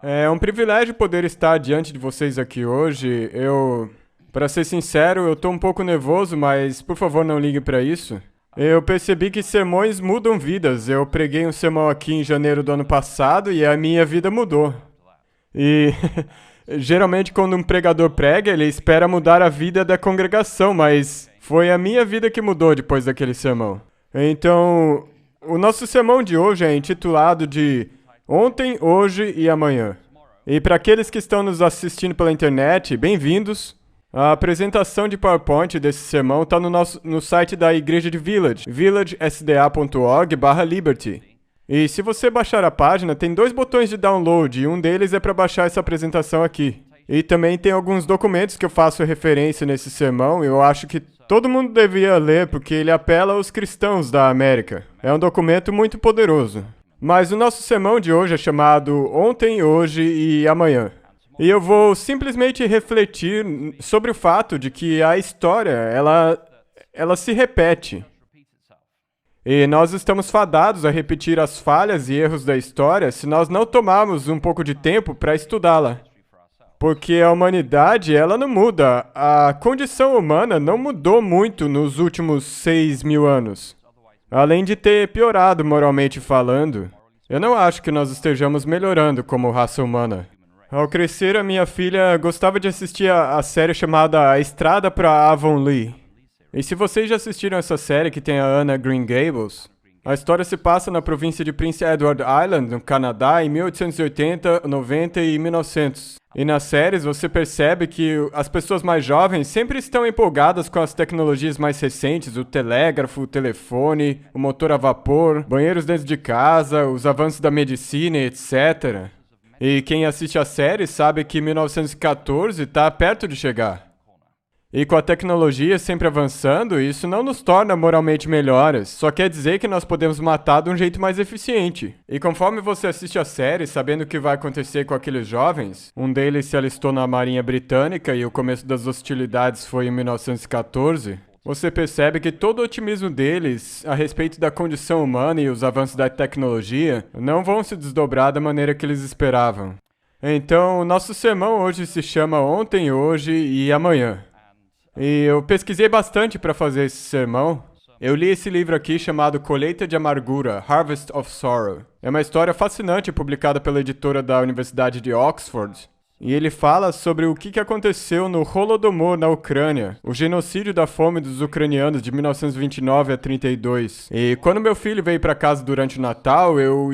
É um privilégio poder estar diante de vocês aqui hoje. Para ser sincero, eu tô um pouco nervoso, mas por favor não ligue para isso. Eu percebi que sermões mudam vidas. Eu preguei um sermão aqui em janeiro do ano passado e a minha vida mudou. E geralmente quando um pregador prega, ele espera mudar a vida da congregação, mas foi a minha vida que mudou depois daquele sermão. Então, o nosso sermão de hoje é intitulado de Ontem, Hoje e Amanhã. E para aqueles que estão nos assistindo pela internet, bem-vindos. A apresentação de PowerPoint desse sermão está no site da Igreja de Village, villagesda.org/liberty. E se você baixar a página, tem 2 botões de download, e um deles é para baixar essa apresentação aqui. E também tem alguns documentos que eu faço referência nesse sermão, e eu acho que todo mundo devia ler, porque ele apela aos cristãos da América. É um documento muito poderoso. Mas o nosso sermão de hoje é chamado Ontem, Hoje e Amanhã. E eu vou simplesmente refletir sobre o fato de que a história, ela se repete. E nós estamos fadados a repetir as falhas e erros da história se nós não tomarmos um pouco de tempo para estudá-la. Porque a humanidade, ela não muda. A condição humana não mudou muito nos últimos 6.000 anos. Além de ter piorado moralmente falando, eu não acho que nós estejamos melhorando como raça humana. Ao crescer, a minha filha gostava de assistir a série chamada A Estrada para Avonlea. E se vocês já assistiram essa série que tem a Anna Green Gables, a história se passa na província de Prince Edward Island, no Canadá, em 1880, 90 e 1900. E nas séries você percebe que as pessoas mais jovens sempre estão empolgadas com as tecnologias mais recentes, o telégrafo, o telefone, o motor a vapor, banheiros dentro de casa, os avanços da medicina, etc. E quem assiste a série sabe que 1914 está perto de chegar. E com a tecnologia sempre avançando, isso não nos torna moralmente melhores, só quer dizer que nós podemos matar de um jeito mais eficiente. E conforme você assiste a série, sabendo o que vai acontecer com aqueles jovens, um deles se alistou na Marinha Britânica e o começo das hostilidades foi em 1914, você percebe que todo o otimismo deles a respeito da condição humana e os avanços da tecnologia não vão se desdobrar da maneira que eles esperavam. Então, o nosso sermão hoje se chama Ontem, Hoje e Amanhã. E eu pesquisei bastante para fazer esse sermão. Eu li esse livro aqui chamado Colheita de Amargura, Harvest of Sorrow. É uma história fascinante publicada pela editora da Universidade de Oxford. E ele fala sobre o que aconteceu no Holodomor na Ucrânia, o genocídio da fome dos ucranianos de 1929 a 32. E quando meu filho veio para casa durante o Natal, eu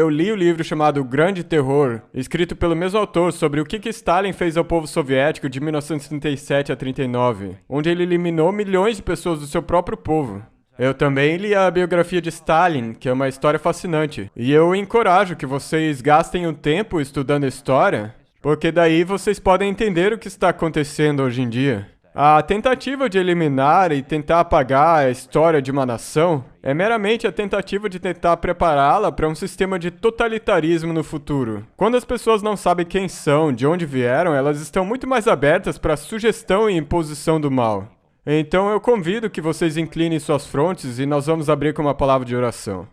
li o livro chamado O Grande Terror, escrito pelo mesmo autor sobre o que Stalin fez ao povo soviético de 1937 a 39, onde ele eliminou milhões de pessoas do seu próprio povo. Eu também li a biografia de Stalin, que é uma história fascinante. E eu encorajo que vocês gastem um tempo estudando história, porque daí vocês podem entender o que está acontecendo hoje em dia. A tentativa de eliminar e tentar apagar a história de uma nação é meramente a tentativa de tentar prepará-la para um sistema de totalitarismo no futuro. Quando as pessoas não sabem quem são, de onde vieram, elas estão muito mais abertas para a sugestão e imposição do mal. Então eu convido que vocês inclinem suas frontes e nós vamos abrir com uma palavra de oração.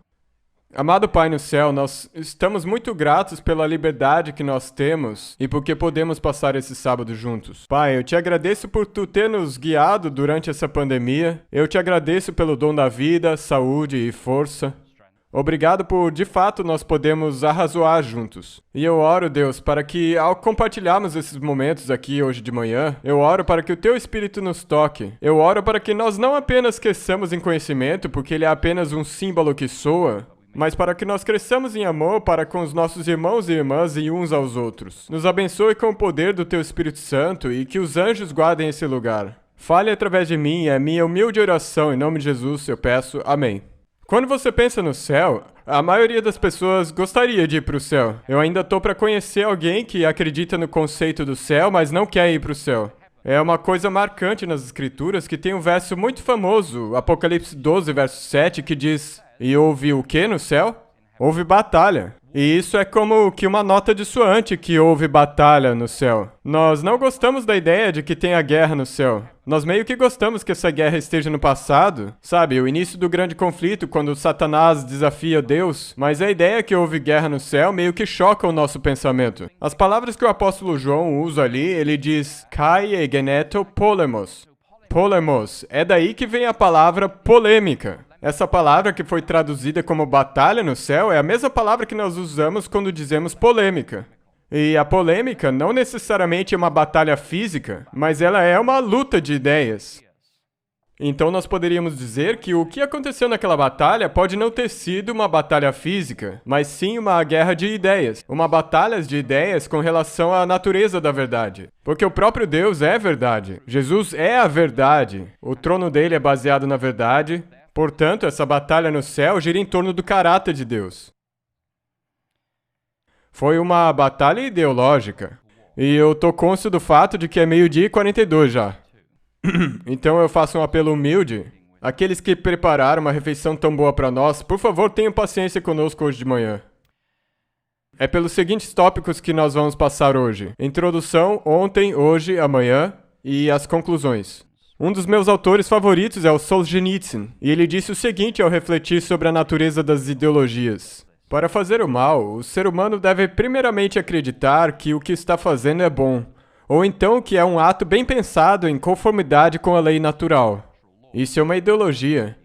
Amado Pai no céu, nós estamos muito gratos pela liberdade que nós temos e porque podemos passar esse sábado juntos. Pai, eu te agradeço por tu ter nos guiado durante essa pandemia. Eu te agradeço pelo dom da vida, saúde e força. Obrigado por, de fato, nós podemos arrazoar juntos. E eu oro, Deus, para que, ao compartilharmos esses momentos aqui hoje de manhã, eu oro para que o Teu Espírito nos toque. Eu oro para que nós não apenas cresçamos em conhecimento, porque ele é apenas um símbolo que soa, mas para que nós cresçamos em amor para com os nossos irmãos e irmãs e uns aos outros. Nos abençoe com o poder do Teu Espírito Santo e que os anjos guardem esse lugar. Fale através de mim, é minha humilde oração. Em nome de Jesus eu peço. Amém. Quando você pensa no céu, a maioria das pessoas gostaria de ir para o céu. Eu ainda estou para conhecer alguém que acredita no conceito do céu, mas não quer ir para o céu. É uma coisa marcante nas Escrituras que tem um verso muito famoso, Apocalipse 12, verso 7, que diz: E houve o que no céu? Houve batalha. E isso é como que uma nota dissoante que houve batalha no céu. Nós não gostamos da ideia de que tenha guerra no céu. Nós meio que gostamos que essa guerra esteja no passado, sabe? O início do grande conflito, quando Satanás desafia Deus. Mas a ideia que houve guerra no céu meio que choca o nosso pensamento. As palavras que o apóstolo João usa ali, ele diz kai egeneto polemos. Polemos, é daí que vem a palavra polêmica. Essa palavra que foi traduzida como batalha no céu é a mesma palavra que nós usamos quando dizemos polêmica. E a polêmica não necessariamente é uma batalha física, mas ela é uma luta de ideias. Então nós poderíamos dizer que o que aconteceu naquela batalha pode não ter sido uma batalha física, mas sim uma guerra de ideias. Uma batalha de ideias com relação à natureza da verdade. Porque o próprio Deus é verdade. Jesus é a verdade. O trono dele é baseado na verdade. Portanto, essa batalha no céu gira em torno do caráter de Deus. Foi uma batalha ideológica. E eu tô cônscio do fato de que é 12:42 já. Então eu faço um apelo humilde. Aqueles que prepararam uma refeição tão boa para nós, por favor, tenham paciência conosco hoje de manhã. É pelos seguintes tópicos que nós vamos passar hoje: introdução, ontem, hoje, amanhã e as conclusões. Um dos meus autores favoritos é o Solzhenitsyn, e ele disse o seguinte ao refletir sobre a natureza das ideologias. Para fazer o mal, o ser humano deve primeiramente acreditar que o que está fazendo é bom, ou então que é um ato bem pensado em conformidade com a lei natural. Isso é uma ideologia.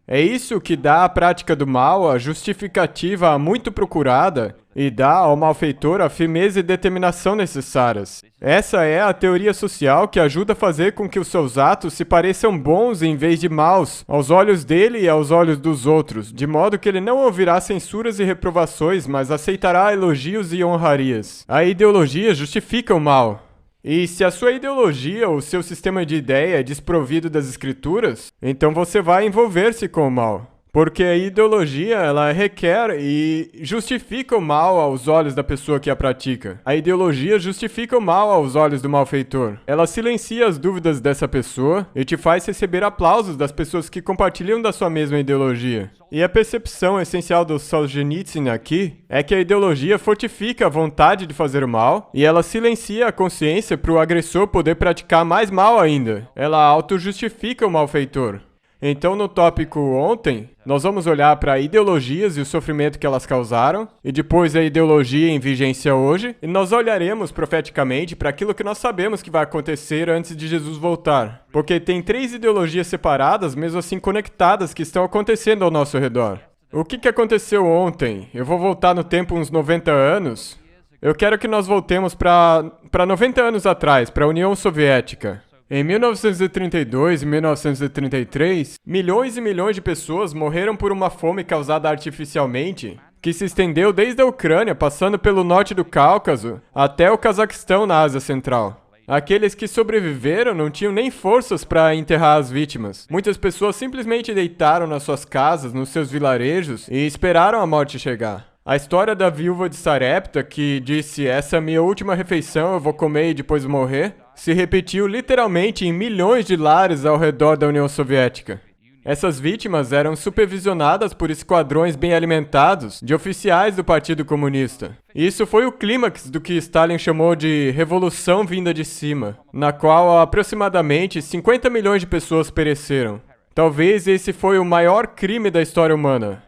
É isso que dá à prática do mal a justificativa muito procurada e dá ao malfeitor a firmeza e determinação necessárias. Essa é a teoria social que ajuda a fazer com que os seus atos se pareçam bons em vez de maus, aos olhos dele e aos olhos dos outros, de modo que ele não ouvirá censuras e reprovações, mas aceitará elogios e honrarias. A ideologia justifica o mal. E se a sua ideologia ou seu sistema de ideia é desprovido das escrituras, então você vai envolver-se com o mal. Porque a ideologia, ela requer e justifica o mal aos olhos da pessoa que a pratica. A ideologia justifica o mal aos olhos do malfeitor. Ela silencia as dúvidas dessa pessoa e te faz receber aplausos das pessoas que compartilham da sua mesma ideologia. E a percepção essencial do Solzhenitsyn aqui é que a ideologia fortifica a vontade de fazer o mal e ela silencia a consciência para o agressor poder praticar mais mal ainda. Ela auto-justifica o malfeitor. Então, no tópico ontem, nós vamos olhar para ideologias e o sofrimento que elas causaram, e depois a ideologia em vigência hoje, e nós olharemos profeticamente para aquilo que nós sabemos que vai acontecer antes de Jesus voltar. Porque tem 3 ideologias separadas, mesmo assim conectadas, que estão acontecendo ao nosso redor. O que aconteceu ontem? Eu vou voltar no tempo uns 90 anos. Eu quero que nós voltemos para 90 anos atrás, para a União Soviética. Em 1932 e 1933, milhões e milhões de pessoas morreram por uma fome causada artificialmente, que se estendeu desde a Ucrânia, passando pelo norte do Cáucaso, até o Cazaquistão na Ásia Central. Aqueles que sobreviveram não tinham nem forças para enterrar as vítimas. Muitas pessoas simplesmente deitaram nas suas casas, nos seus vilarejos, e esperaram a morte chegar. A história da viúva de Sarepta, que disse, essa é a minha última refeição, eu vou comer e depois morrer, se repetiu literalmente em milhões de lares ao redor da União Soviética. Essas vítimas eram supervisionadas por esquadrões bem alimentados de oficiais do Partido Comunista. Isso foi o clímax do que Stalin chamou de revolução vinda de cima, na qual aproximadamente 50 milhões de pessoas pereceram. Talvez esse foi o maior crime da história humana.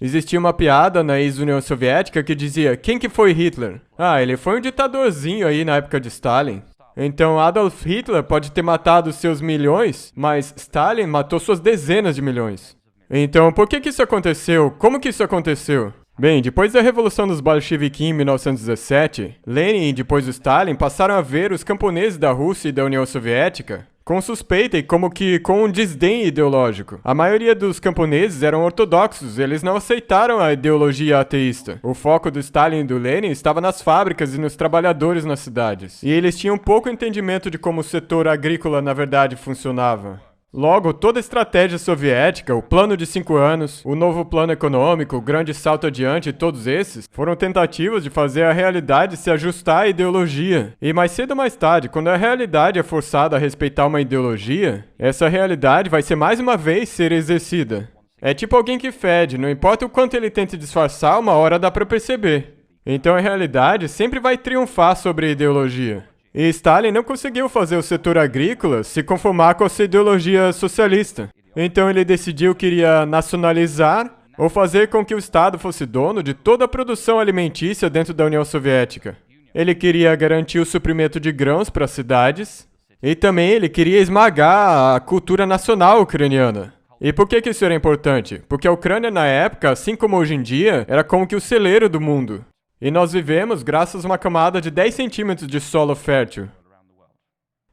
Existia uma piada na ex-União Soviética que dizia, quem que foi Hitler? Ah, ele foi um ditadorzinho aí na época de Stalin. Então Adolf Hitler pode ter matado seus milhões, mas Stalin matou suas dezenas de milhões. Então, por que isso aconteceu? Como que isso aconteceu? Bem, depois da Revolução dos Bolcheviques em 1917, Lenin e depois o Stalin passaram a ver os camponeses da Rússia e da União Soviética com suspeita e como que com um desdém ideológico. A maioria dos camponeses eram ortodoxos, eles não aceitaram a ideologia ateísta. O foco do Stalin e do Lenin estava nas fábricas e nos trabalhadores nas cidades. E eles tinham pouco entendimento de como o setor agrícola na verdade funcionava. Logo, toda a estratégia soviética, o plano de 5 anos, o novo plano econômico, o grande salto adiante e todos esses, foram tentativas de fazer a realidade se ajustar à ideologia. E mais cedo ou mais tarde, quando a realidade é forçada a respeitar uma ideologia, essa realidade vai ser mais uma vez ser exercida. É tipo alguém que fede, não importa o quanto ele tente disfarçar, uma hora dá pra perceber. Então a realidade sempre vai triunfar sobre a ideologia. E Stalin não conseguiu fazer o setor agrícola se conformar com a sua ideologia socialista. Então ele decidiu que iria nacionalizar ou fazer com que o Estado fosse dono de toda a produção alimentícia dentro da União Soviética. Ele queria garantir o suprimento de grãos para as cidades e também ele queria esmagar a cultura nacional ucraniana. E por que isso era importante? Porque a Ucrânia na época, assim como hoje em dia, era como que o celeiro do mundo. E nós vivemos graças a uma camada de 10 centímetros de solo fértil.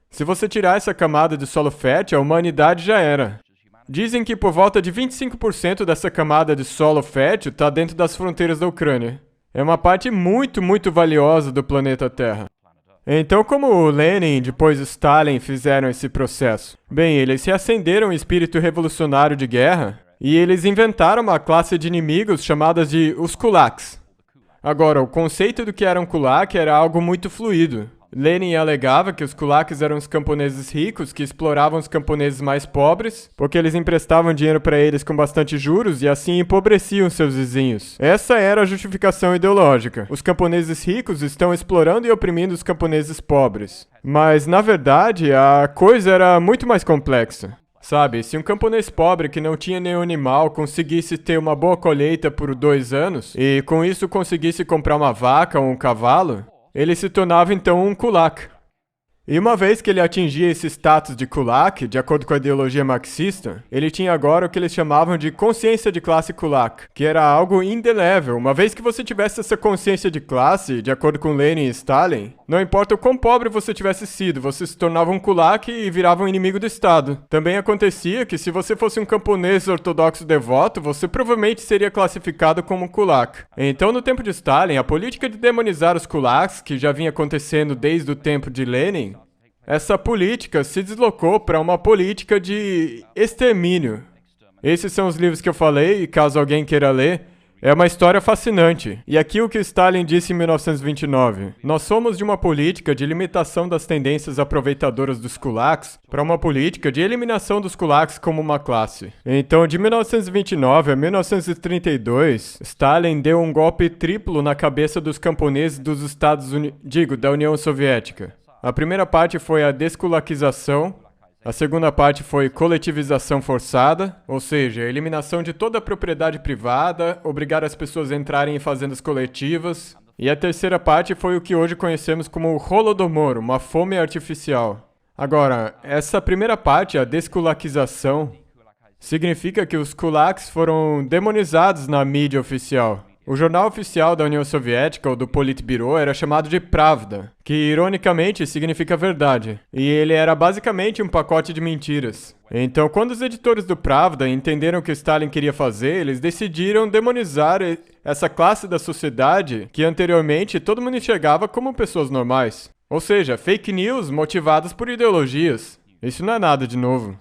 Se você tirar essa camada de solo fértil, a humanidade já era. Dizem que por volta de 25% dessa camada de solo fértil está dentro das fronteiras da Ucrânia. É uma parte muito, muito valiosa do planeta Terra. Então, como o Lenin e depois o Stalin fizeram esse processo? Bem, eles reacenderam o espírito revolucionário de guerra e eles inventaram uma classe de inimigos chamadas de os kulaks. Agora, o conceito do que era um kulak era algo muito fluido. Lenin alegava que os kulaks eram os camponeses ricos que exploravam os camponeses mais pobres, porque eles emprestavam dinheiro para eles com bastante juros e assim empobreciam seus vizinhos. Essa era a justificação ideológica. Os camponeses ricos estão explorando e oprimindo os camponeses pobres. Mas, na verdade, a coisa era muito mais complexa. Sabe, se um camponês pobre que não tinha nenhum animal conseguisse ter uma boa colheita por 2 anos e com isso conseguisse comprar uma vaca ou um cavalo, ele se tornava então um kulak. E uma vez que ele atingia esse status de kulak, de acordo com a ideologia marxista, ele tinha agora o que eles chamavam de consciência de classe kulak, que era algo indelével. Uma vez que você tivesse essa consciência de classe, de acordo com Lenin e Stalin, não importa o quão pobre você tivesse sido, você se tornava um kulak e virava um inimigo do Estado. Também acontecia que se você fosse um camponês ortodoxo devoto, você provavelmente seria classificado como um kulak. Então, no tempo de Stalin, a política de demonizar os kulaks, que já vinha acontecendo desde o tempo de Lenin, essa política se deslocou para uma política de extermínio. Esses são os livros que eu falei, e caso alguém queira ler, é uma história fascinante. E aqui o que Stalin disse em 1929. Nós somos de uma política de limitação das tendências aproveitadoras dos kulaks para uma política de eliminação dos kulaks como uma classe. Então, de 1929 a 1932, Stalin deu um golpe triplo na cabeça dos camponeses dos Estados Unidos, da União Soviética. A primeira parte foi a desculaquização, a segunda parte foi coletivização forçada, ou seja, a eliminação de toda a propriedade privada, obrigar as pessoas a entrarem em fazendas coletivas, e a terceira parte foi o que hoje conhecemos como o Holodomor, uma fome artificial. Agora, essa primeira parte, a desculaquização, significa que os kulaks foram demonizados na mídia oficial. O jornal oficial da União Soviética, ou do Politburo, era chamado de Pravda, que ironicamente significa verdade, e ele era basicamente um pacote de mentiras. Então, quando os editores do Pravda entenderam o que Stalin queria fazer, eles decidiram demonizar essa classe da sociedade que anteriormente todo mundo enxergava como pessoas normais. Ou seja, fake news motivadas por ideologias. Isso não é nada de novo.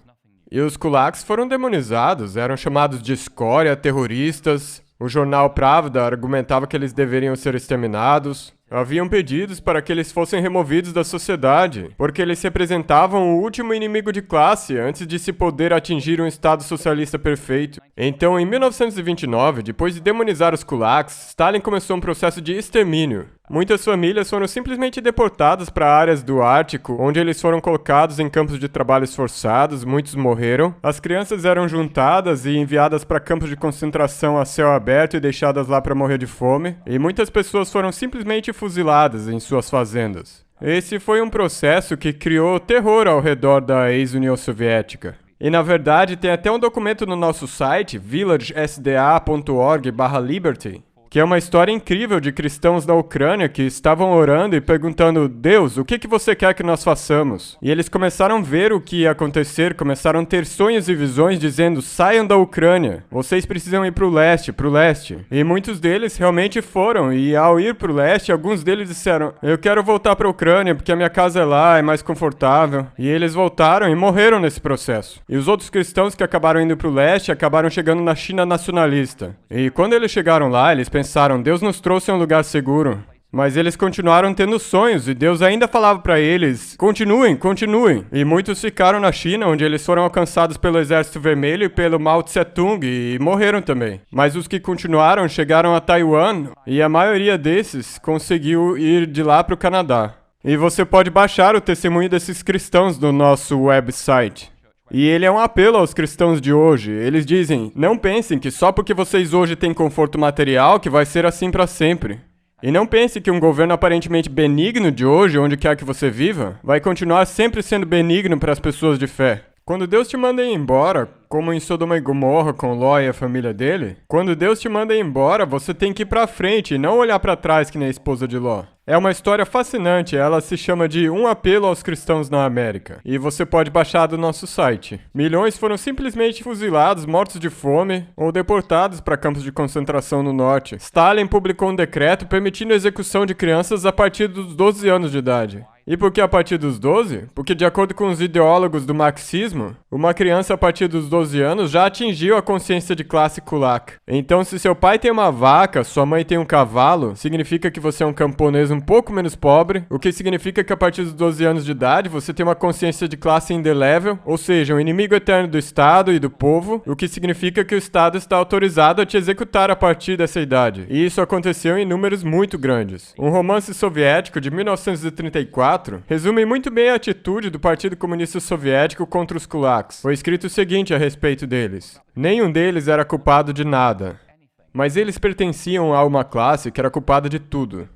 E os kulaks foram demonizados, eram chamados de escória, terroristas. O jornal Pravda argumentava que eles deveriam ser exterminados. Haviam pedidos para que eles fossem removidos da sociedade, porque eles representavam o último inimigo de classe antes de se poder atingir um Estado socialista perfeito. Então, em 1929, depois de demonizar os kulaks, Stalin começou um processo de extermínio. Muitas famílias foram simplesmente deportadas para áreas do Ártico, onde eles foram colocados em campos de trabalhos forçados, muitos morreram. As crianças eram juntadas e enviadas para campos de concentração a céu aberto e deixadas lá para morrer de fome. E muitas pessoas foram simplesmente fuziladas em suas fazendas. Esse foi um processo que criou terror ao redor da ex-União Soviética. E na verdade tem até um documento no nosso site, villagesda.org/liberty, que é uma história incrível de cristãos da Ucrânia que estavam orando e perguntando: Deus, o que você quer que nós façamos? E eles começaram a ver o que ia acontecer, começaram a ter sonhos e visões dizendo: saiam da Ucrânia, vocês precisam ir para o leste, para o leste. E muitos deles realmente foram, e ao ir para o leste, alguns deles disseram: eu quero voltar para a Ucrânia porque a minha casa é lá, é mais confortável. E eles voltaram e morreram nesse processo. E os outros cristãos que acabaram indo para o leste acabaram chegando na China nacionalista. E quando eles chegaram lá, eles pensaram: Deus nos trouxe a um lugar seguro. Mas eles continuaram tendo sonhos e Deus ainda falava para eles: continuem, continuem. E muitos ficaram na China, onde eles foram alcançados pelo Exército Vermelho e pelo Mao Tse-tung e morreram também. Mas os que continuaram chegaram a Taiwan e a maioria desses conseguiu ir de lá para o Canadá. E você pode baixar o testemunho desses cristãos no nosso website. E ele é um apelo aos cristãos de hoje. Eles dizem: não pensem que só porque vocês hoje têm conforto material que vai ser assim para sempre. E não pense que um governo aparentemente benigno de hoje, onde quer que você viva, vai continuar sempre sendo benigno para as pessoas de fé. Quando Deus te manda ir embora, como em Sodoma e Gomorra com Ló e a família dele, quando Deus te manda ir embora, você tem que ir pra frente e não olhar pra trás que nem a esposa de Ló. É uma história fascinante, ela se chama de Um Apelo aos Cristãos na América, e você pode baixar do nosso site. Milhões foram simplesmente fuzilados, mortos de fome, ou deportados para campos de concentração no norte. Stalin publicou um decreto permitindo a execução de crianças a partir dos 12 anos de idade. E por que a partir dos 12? Porque, de acordo com os ideólogos do marxismo, uma criança a partir dos 12 anos já atingiu a consciência de classe kulak. Então, se seu pai tem uma vaca, sua mãe tem um cavalo, significa que você é um camponês um pouco menos pobre, o que significa que a partir dos 12 anos de idade você tem uma consciência de classe indelével, ou seja, um inimigo eterno do Estado e do povo, o que significa que o Estado está autorizado a te executar a partir dessa idade. E isso aconteceu em números muito grandes. Um romance soviético de 1934 resume muito bem a atitude do Partido Comunista Soviético contra os kulaks. Foi escrito o seguinte a respeito deles: nenhum deles era culpado de nada, mas eles pertenciam a uma classe que era culpada de tudo.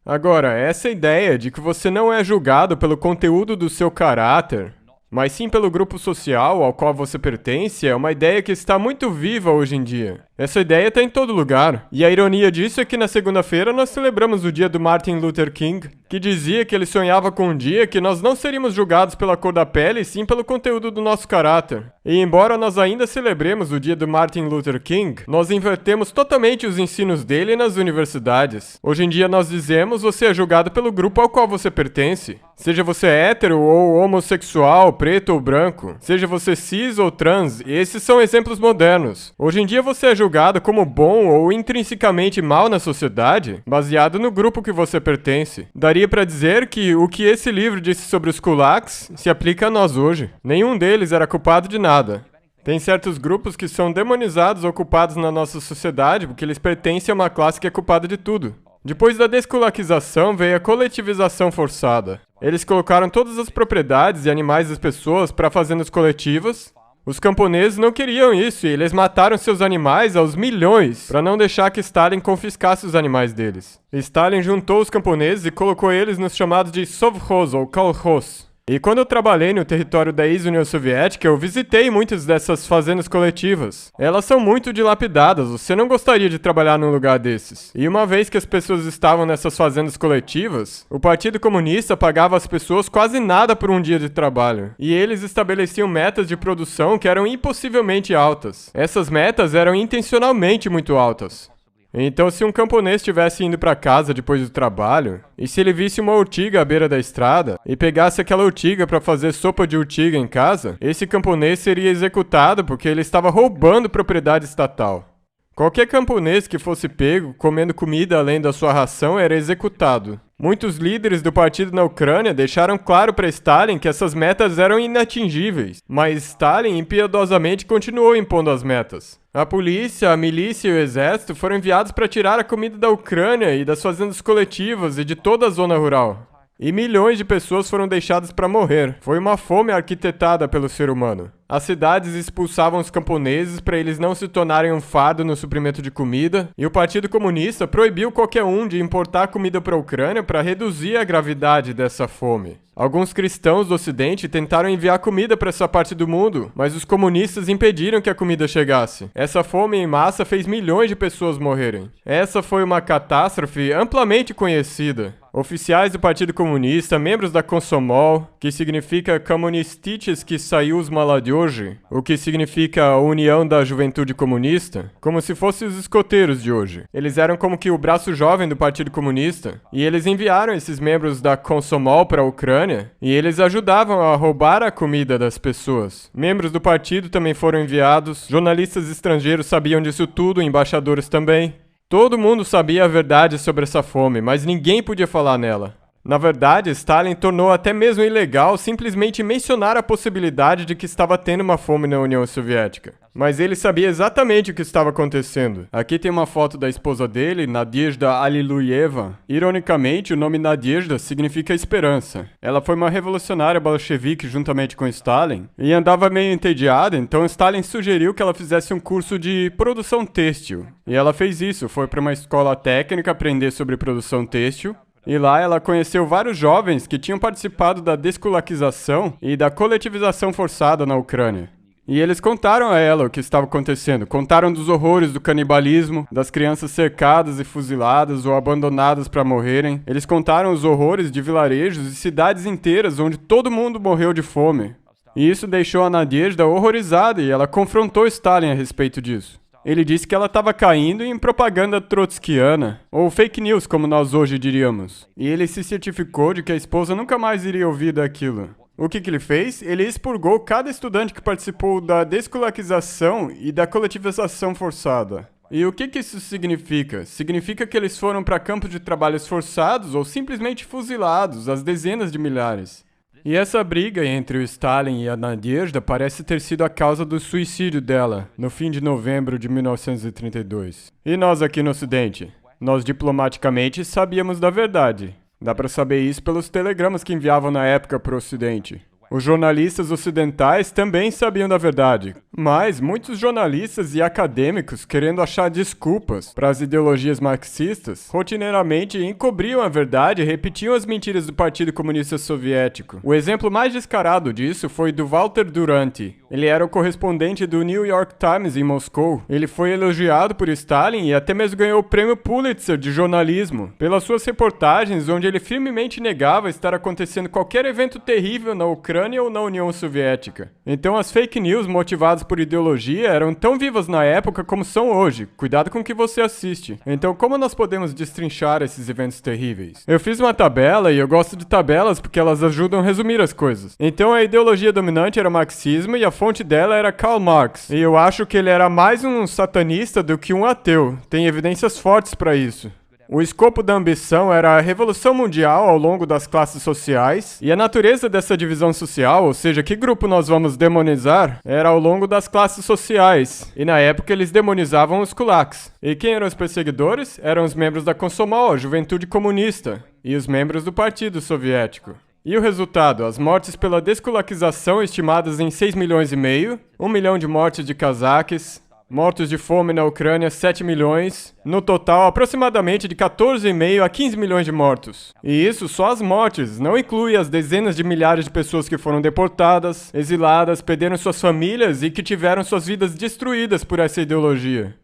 Agora, essa ideia de que você não é julgado pelo conteúdo do seu caráter, mas sim pelo grupo social ao qual você pertence, é uma ideia que está muito viva hoje em dia. Essa ideia está em todo lugar. E a ironia disso é que na segunda-feira nós celebramos o dia do Martin Luther King, que dizia que ele sonhava com um dia que nós não seríamos julgados pela cor da pele, e sim pelo conteúdo do nosso caráter. E embora nós ainda celebremos o dia do Martin Luther King, nós invertemos totalmente os ensinos dele nas universidades. Hoje em dia nós dizemos: você é julgado pelo grupo ao qual você pertence. Seja você hétero ou homossexual, preto ou branco, seja você cis ou trans, esses são exemplos modernos. Hoje em dia você é julgado como bom ou intrinsecamente mal na sociedade, baseado no grupo que você pertence. Daria para dizer que o que esse livro disse sobre os kulaks se aplica a nós hoje. Nenhum deles era culpado de nada. Tem certos grupos que são demonizados ou culpados na nossa sociedade porque eles pertencem a uma classe que é culpada de tudo. Depois da desculaquização veio a coletivização forçada. Eles colocaram todas as propriedades e animais das pessoas para fazendas coletivas. Os camponeses não queriam isso e eles mataram seus animais aos milhões para não deixar que Stalin confiscasse os animais deles. Stalin juntou os camponeses e colocou eles nos chamados de sovkhoz ou kolkhoz. E quando eu trabalhei no território da ex-União Soviética, eu visitei muitas dessas fazendas coletivas. Elas são muito dilapidadas, você não gostaria de trabalhar num lugar desses. E uma vez que as pessoas estavam nessas fazendas coletivas, o Partido Comunista pagava às pessoas quase nada por um dia de trabalho. E eles estabeleciam metas de produção que eram impossivelmente altas. Essas metas eram intencionalmente muito altas. Então, se um camponês estivesse indo para casa depois do trabalho, e se ele visse uma urtiga à beira da estrada, e pegasse aquela urtiga para fazer sopa de urtiga em casa, esse camponês seria executado porque ele estava roubando propriedade estatal. Qualquer camponês que fosse pego comendo comida além da sua ração era executado. Muitos líderes do partido na Ucrânia deixaram claro para Stalin que essas metas eram inatingíveis, mas Stalin impiedosamente continuou impondo as metas. A polícia, a milícia e o exército foram enviados para tirar a comida da Ucrânia e das fazendas coletivas e de toda a zona rural. E milhões de pessoas foram deixadas para morrer. Foi uma fome arquitetada pelo ser humano. As cidades expulsavam os camponeses para eles não se tornarem um fardo no suprimento de comida, e o Partido Comunista proibiu qualquer um de importar comida para a Ucrânia para reduzir a gravidade dessa fome. Alguns cristãos do Ocidente tentaram enviar comida para essa parte do mundo, mas os comunistas impediram que a comida chegasse. Essa fome em massa fez milhões de pessoas morrerem. Essa foi uma catástrofe amplamente conhecida. Oficiais do Partido Comunista, membros da Komsomol, que significa Komunisticheskие Союз Молодежи, o que significa a União da Juventude Comunista, como se fossem os escoteiros de hoje. Eles eram como que o braço jovem do Partido Comunista, e eles enviaram esses membros da Komsomol para a Ucrânia, e eles ajudavam a roubar a comida das pessoas. Membros do partido também foram enviados, jornalistas estrangeiros sabiam disso tudo, embaixadores também. Todo mundo sabia a verdade sobre essa fome, mas ninguém podia falar nela. Na verdade, Stalin tornou até mesmo ilegal simplesmente mencionar a possibilidade de que estava tendo uma fome na União Soviética. Mas ele sabia exatamente o que estava acontecendo. Aqui tem uma foto da esposa dele, Nadezhda Alliluyeva. Ironicamente, o nome Nadezhda significa esperança. Ela foi uma revolucionária bolchevique juntamente com Stalin e andava meio entediada, então Stalin sugeriu que ela fizesse um curso de produção têxtil. E ela fez isso, foi para uma escola técnica aprender sobre produção têxtil. E lá ela conheceu vários jovens que tinham participado da desculaquização e da coletivização forçada na Ucrânia. E eles contaram a ela o que estava acontecendo. Contaram dos horrores do canibalismo, das crianças cercadas e fuziladas ou abandonadas para morrerem. Eles contaram os horrores de vilarejos e cidades inteiras onde todo mundo morreu de fome. E isso deixou a Nadezhda horrorizada e ela confrontou Stalin a respeito disso. Ele disse que ela estava caindo em propaganda trotskiana, ou fake news, como nós hoje diríamos. E ele se certificou de que a esposa nunca mais iria ouvir daquilo. O que ele fez? Ele expurgou cada estudante que participou da desculaquização e da coletivização forçada. E o que isso significa? Significa que eles foram para campos de trabalhos forçados ou simplesmente fuzilados, às dezenas de milhares. E essa briga entre o Stalin e a Nadezhda parece ter sido a causa do suicídio dela, no fim de novembro de 1932. E nós aqui no Ocidente? Nós diplomaticamente sabíamos da verdade. Dá para saber isso pelos telegramas que enviavam na época para o Ocidente. Os jornalistas ocidentais também sabiam da verdade, mas muitos jornalistas e acadêmicos, querendo achar desculpas para as ideologias marxistas, rotineiramente encobriam a verdade e repetiam as mentiras do Partido Comunista Soviético. O exemplo mais descarado disso foi do Walter Duranty. Ele era o correspondente do New York Times em Moscou. Ele foi elogiado por Stalin e até mesmo ganhou o prêmio Pulitzer de jornalismo, pelas suas reportagens onde ele firmemente negava estar acontecendo qualquer evento terrível na Ucrânia ou na União Soviética. Então as fake news motivadas por ideologia eram tão vivas na época como são hoje. Cuidado com o que você assiste. Então como nós podemos destrinchar esses eventos terríveis? Eu fiz uma tabela e eu gosto de tabelas porque elas ajudam a resumir as coisas. Então a ideologia dominante era o marxismo e a fonte dela era Karl Marx. E eu acho que ele era mais um satanista do que um ateu. Tem evidências fortes para isso. O escopo da ambição era a revolução mundial ao longo das classes sociais, e a natureza dessa divisão social, ou seja, que grupo nós vamos demonizar, era ao longo das classes sociais. E na época eles demonizavam os kulaks. E quem eram os perseguidores? Eram os membros da Komsomol, a juventude comunista, e os membros do Partido Soviético. E o resultado? As mortes pela desculaquização estimadas em 6 milhões e meio, 1 milhão de mortes de cazaques, mortos de fome na Ucrânia, 7 milhões. No total, aproximadamente de 14,5 a 15 milhões de mortos. E isso só as mortes, não inclui as dezenas de milhares de pessoas que foram deportadas, exiladas, perderam suas famílias e que tiveram suas vidas destruídas por essa ideologia.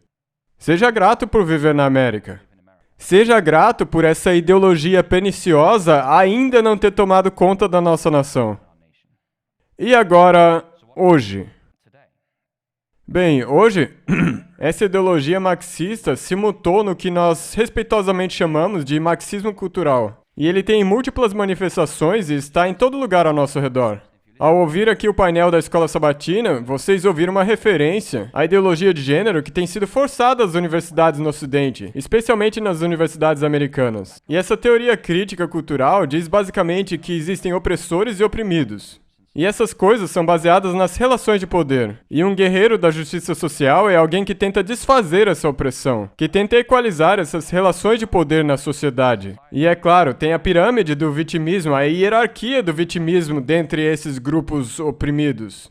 Seja grato por viver na América. Seja grato por essa ideologia perniciosa ainda não ter tomado conta da nossa nação. E agora, hoje. Bem, hoje, essa ideologia marxista se mutou no que nós respeitosamente chamamos de marxismo cultural. E ele tem múltiplas manifestações e está em todo lugar ao nosso redor. Ao ouvir aqui o painel da Escola Sabatina, vocês ouviram uma referência à ideologia de gênero que tem sido forçada às universidades no Ocidente, especialmente nas universidades americanas. E essa teoria crítica cultural diz basicamente que existem opressores e oprimidos. E essas coisas são baseadas nas relações de poder. E um guerreiro da justiça social é alguém que tenta desfazer essa opressão, que tenta equalizar essas relações de poder na sociedade. E é claro, tem a pirâmide do vitimismo, a hierarquia do vitimismo dentre esses grupos oprimidos.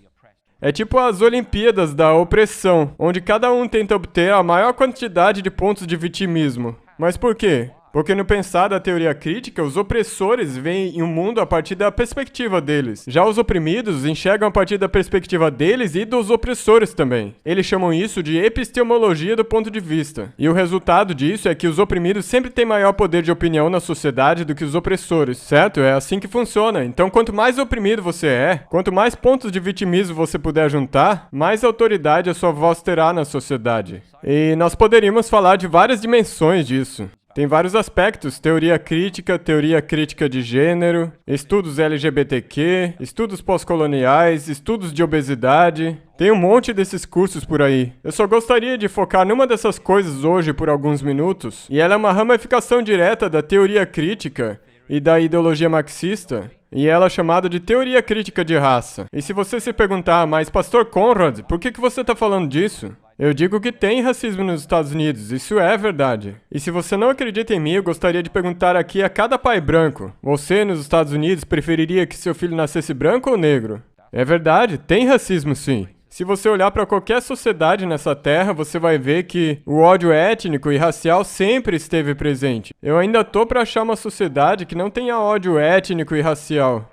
É tipo as Olimpíadas da opressão, onde cada um tenta obter a maior quantidade de pontos de vitimismo. Mas por quê? Porque no pensar da teoria crítica, os opressores veem o mundo a partir da perspectiva deles. Já os oprimidos enxergam a partir da perspectiva deles e dos opressores também. Eles chamam isso de epistemologia do ponto de vista. E o resultado disso é que os oprimidos sempre têm maior poder de opinião na sociedade do que os opressores, certo? É assim que funciona. Então, quanto mais oprimido você é, quanto mais pontos de vitimismo você puder juntar, mais autoridade a sua voz terá na sociedade. E nós poderíamos falar de várias dimensões disso. Tem vários aspectos: teoria crítica de gênero, estudos LGBTQ, estudos pós-coloniais, estudos de obesidade. Tem um monte desses cursos por aí. Eu só gostaria de focar numa dessas coisas hoje por alguns minutos, e ela é uma ramificação direta da teoria crítica e da ideologia marxista, e ela é chamada de teoria crítica de raça. E se você se perguntar, mas Pastor Conrad, por que você está falando disso? Eu digo que tem racismo nos Estados Unidos, isso é verdade. E se você não acredita em mim, eu gostaria de perguntar aqui a cada pai branco: você, nos Estados Unidos, preferiria que seu filho nascesse branco ou negro? É verdade, tem racismo sim. Se você olhar para qualquer sociedade nessa terra, você vai ver que o ódio étnico e racial sempre esteve presente. Eu ainda tô para achar uma sociedade que não tenha ódio étnico e racial.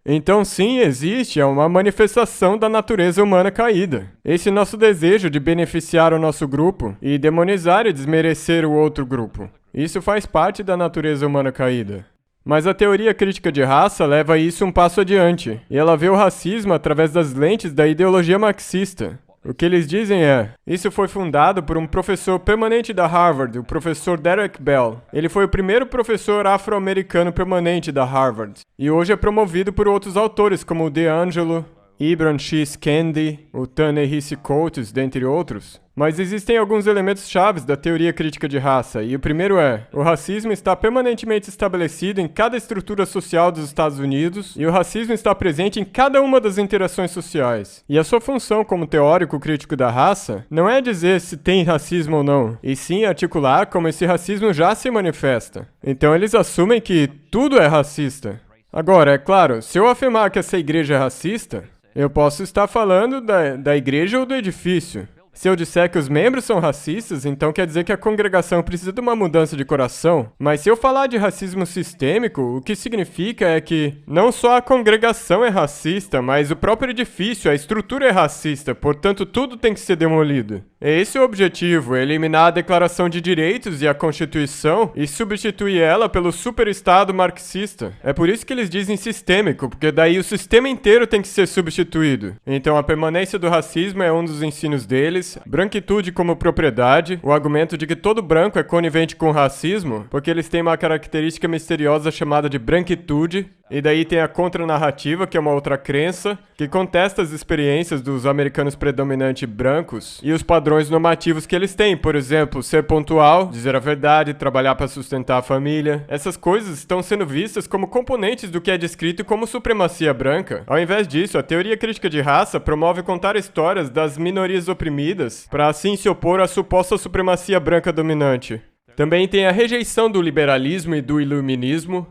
Então sim, existe, é uma manifestação da natureza humana caída. Esse nosso desejo de beneficiar o nosso grupo e demonizar e desmerecer o outro grupo. Isso faz parte da natureza humana caída. Mas a teoria crítica de raça leva isso um passo adiante, e ela vê o racismo através das lentes da ideologia marxista. O que eles dizem é: isso foi fundado por um professor permanente da Harvard, o professor Derek Bell. Ele foi o primeiro professor afro-americano permanente da Harvard, e hoje é promovido por outros autores como o DeAngelo, Ibram X. Kendi, o Ta-Nehisi Coates, dentre outros. Mas existem alguns elementos chaves da teoria crítica de raça, e o primeiro é: o racismo está permanentemente estabelecido em cada estrutura social dos Estados Unidos, e o racismo está presente em cada uma das interações sociais. E a sua função como teórico crítico da raça não é dizer se tem racismo ou não, e sim articular como esse racismo já se manifesta. Então eles assumem que tudo é racista. Agora, é claro, se eu afirmar que essa igreja é racista, eu posso estar falando da igreja ou do edifício. Se eu disser que os membros são racistas, então quer dizer que a congregação precisa de uma mudança de coração. Mas se eu falar de racismo sistêmico, o que significa é que não só a congregação é racista, mas o próprio edifício, a estrutura é racista, portanto tudo tem que ser demolido. Esse é o objetivo: eliminar a Declaração de Direitos e a Constituição e substituir ela pelo superestado marxista. É por isso que eles dizem sistêmico, porque daí o sistema inteiro tem que ser substituído. Então a permanência do racismo é um dos ensinos deles. Branquitude como propriedade, o argumento de que todo branco é conivente com o racismo, porque eles têm uma característica misteriosa chamada de branquitude. E daí tem a contranarrativa, que é uma outra crença, que contesta as experiências dos americanos predominantes brancos e os padrões normativos que eles têm. Por exemplo, ser pontual, dizer a verdade, trabalhar para sustentar a família. Essas coisas estão sendo vistas como componentes do que é descrito como supremacia branca. Ao invés disso, a teoria crítica de raça promove contar histórias das minorias oprimidas para assim se opor à suposta supremacia branca dominante. Também tem a rejeição do liberalismo e do iluminismo.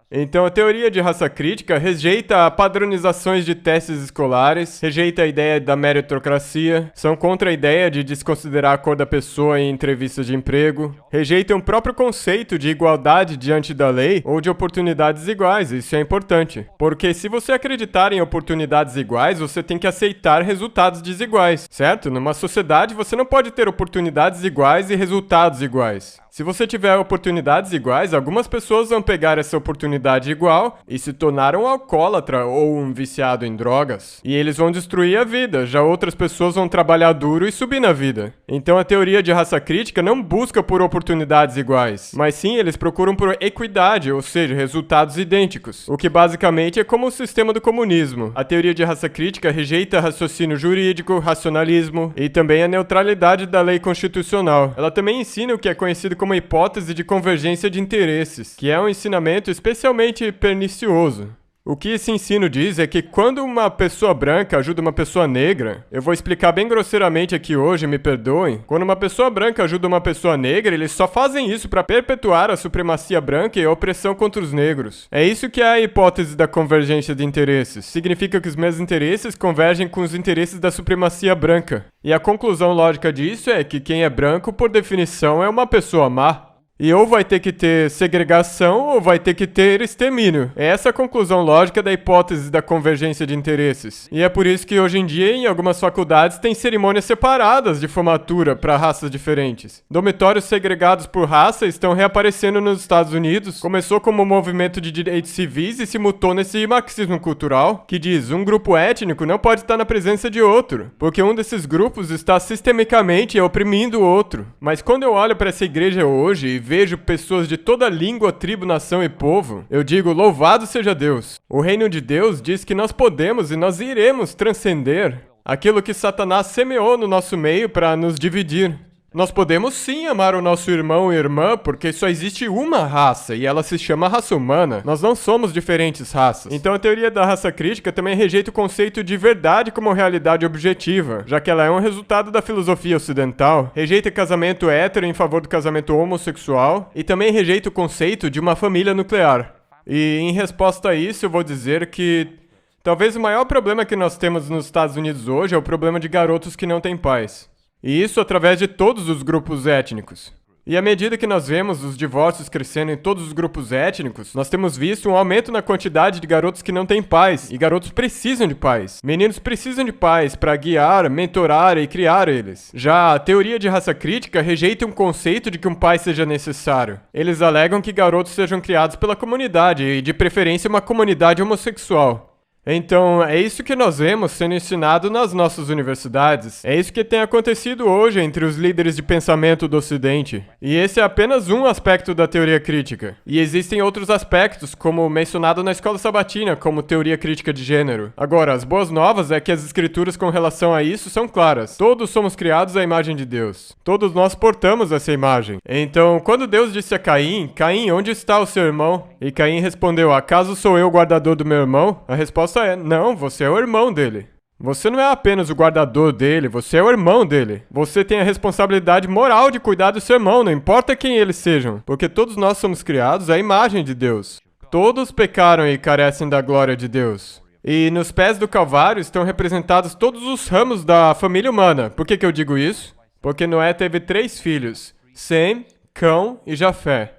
Então a teoria de raça crítica rejeita padronizações de testes escolares, rejeita a ideia da meritocracia, são contra a ideia de desconsiderar a cor da pessoa em entrevistas de emprego, rejeitam o próprio conceito de igualdade diante da lei ou de oportunidades iguais. Isso é importante, porque se você acreditar em oportunidades iguais, você tem que aceitar resultados desiguais, certo? Numa sociedade você não pode ter oportunidades iguais e resultados iguais. Se você tiver oportunidades iguais, algumas pessoas vão pegar essa oportunidade igual e se tornar um alcoólatra ou um viciado em drogas. E eles vão destruir a vida, já outras pessoas vão trabalhar duro e subir na vida. Então a teoria de raça crítica não busca por oportunidades iguais, mas sim eles procuram por equidade, ou seja, resultados idênticos. O que basicamente é como o sistema do comunismo. A teoria de raça crítica rejeita raciocínio jurídico, racionalismo e também a neutralidade da lei constitucional. Ela também ensina o que é conhecido como uma hipótese de convergência de interesses, que é um ensinamento especialmente pernicioso. O que esse ensino diz é que quando uma pessoa branca ajuda uma pessoa negra, eu vou explicar bem grosseiramente aqui hoje, me perdoem, quando uma pessoa branca ajuda uma pessoa negra, eles só fazem isso para perpetuar a supremacia branca e a opressão contra os negros. É isso que é a hipótese da convergência de interesses. Significa que os meus interesses convergem com os interesses da supremacia branca. E a conclusão lógica disso é que quem é branco, por definição, é uma pessoa má. E ou vai ter que ter segregação ou vai ter que ter extermínio. É essa a conclusão lógica da hipótese da convergência de interesses. E é por isso que hoje em dia, em algumas faculdades, tem cerimônias separadas de formatura para raças diferentes. Dormitórios segregados por raça estão reaparecendo nos Estados Unidos. Começou como um movimento de direitos civis e se mutou nesse marxismo cultural, que diz: um grupo étnico não pode estar na presença de outro, porque um desses grupos está sistemicamente oprimindo o outro. Mas quando eu olho para essa igreja hoje e vejo pessoas de toda língua, tribo, nação e povo, eu digo, louvado seja Deus. O reino de Deus diz que nós podemos e nós iremos transcender aquilo que Satanás semeou no nosso meio para nos dividir. Nós podemos sim amar o nosso irmão e irmã, porque só existe uma raça, e ela se chama raça humana. Nós não somos diferentes raças. Então a teoria da raça crítica também rejeita o conceito de verdade como realidade objetiva, já que ela é um resultado da filosofia ocidental, rejeita casamento hétero em favor do casamento homossexual, e também rejeita o conceito de uma família nuclear. E em resposta a isso, eu vou dizer que talvez o maior problema que nós temos nos Estados Unidos hoje é o problema de garotos que não têm pais. E isso através de todos os grupos étnicos. E à medida que nós vemos os divórcios crescendo em todos os grupos étnicos, nós temos visto um aumento na quantidade de garotos que não têm pais, e garotos precisam de pais. Meninos precisam de pais para guiar, mentorar e criar eles. Já a teoria de raça crítica rejeita um conceito de que um pai seja necessário. Eles alegam que garotos sejam criados pela comunidade, e de preferência uma comunidade homossexual. Então, é isso que nós vemos sendo ensinado nas nossas universidades. É isso que tem acontecido hoje entre os líderes de pensamento do Ocidente. E esse é apenas um aspecto da teoria crítica. E existem outros aspectos, como mencionado na escola sabatina, como teoria crítica de gênero. Agora, as boas novas é que as escrituras com relação a isso são claras. Todos somos criados à imagem de Deus. Todos nós portamos essa imagem. Então, quando Deus disse a Caim, Caim, onde está o seu irmão? E Caim respondeu, acaso sou eu o guardador do meu irmão? A resposta é, não, você é o irmão dele. Você não é apenas o guardador dele, você é o irmão dele. Você tem a responsabilidade moral de cuidar do seu irmão, não importa quem eles sejam, porque todos nós somos criados à imagem de Deus. Todos pecaram e carecem da glória de Deus. E nos pés do Calvário estão representados todos os ramos da família humana. Por que eu digo isso? Porque Noé teve 3 filhos, Sem, Cão e Jafé.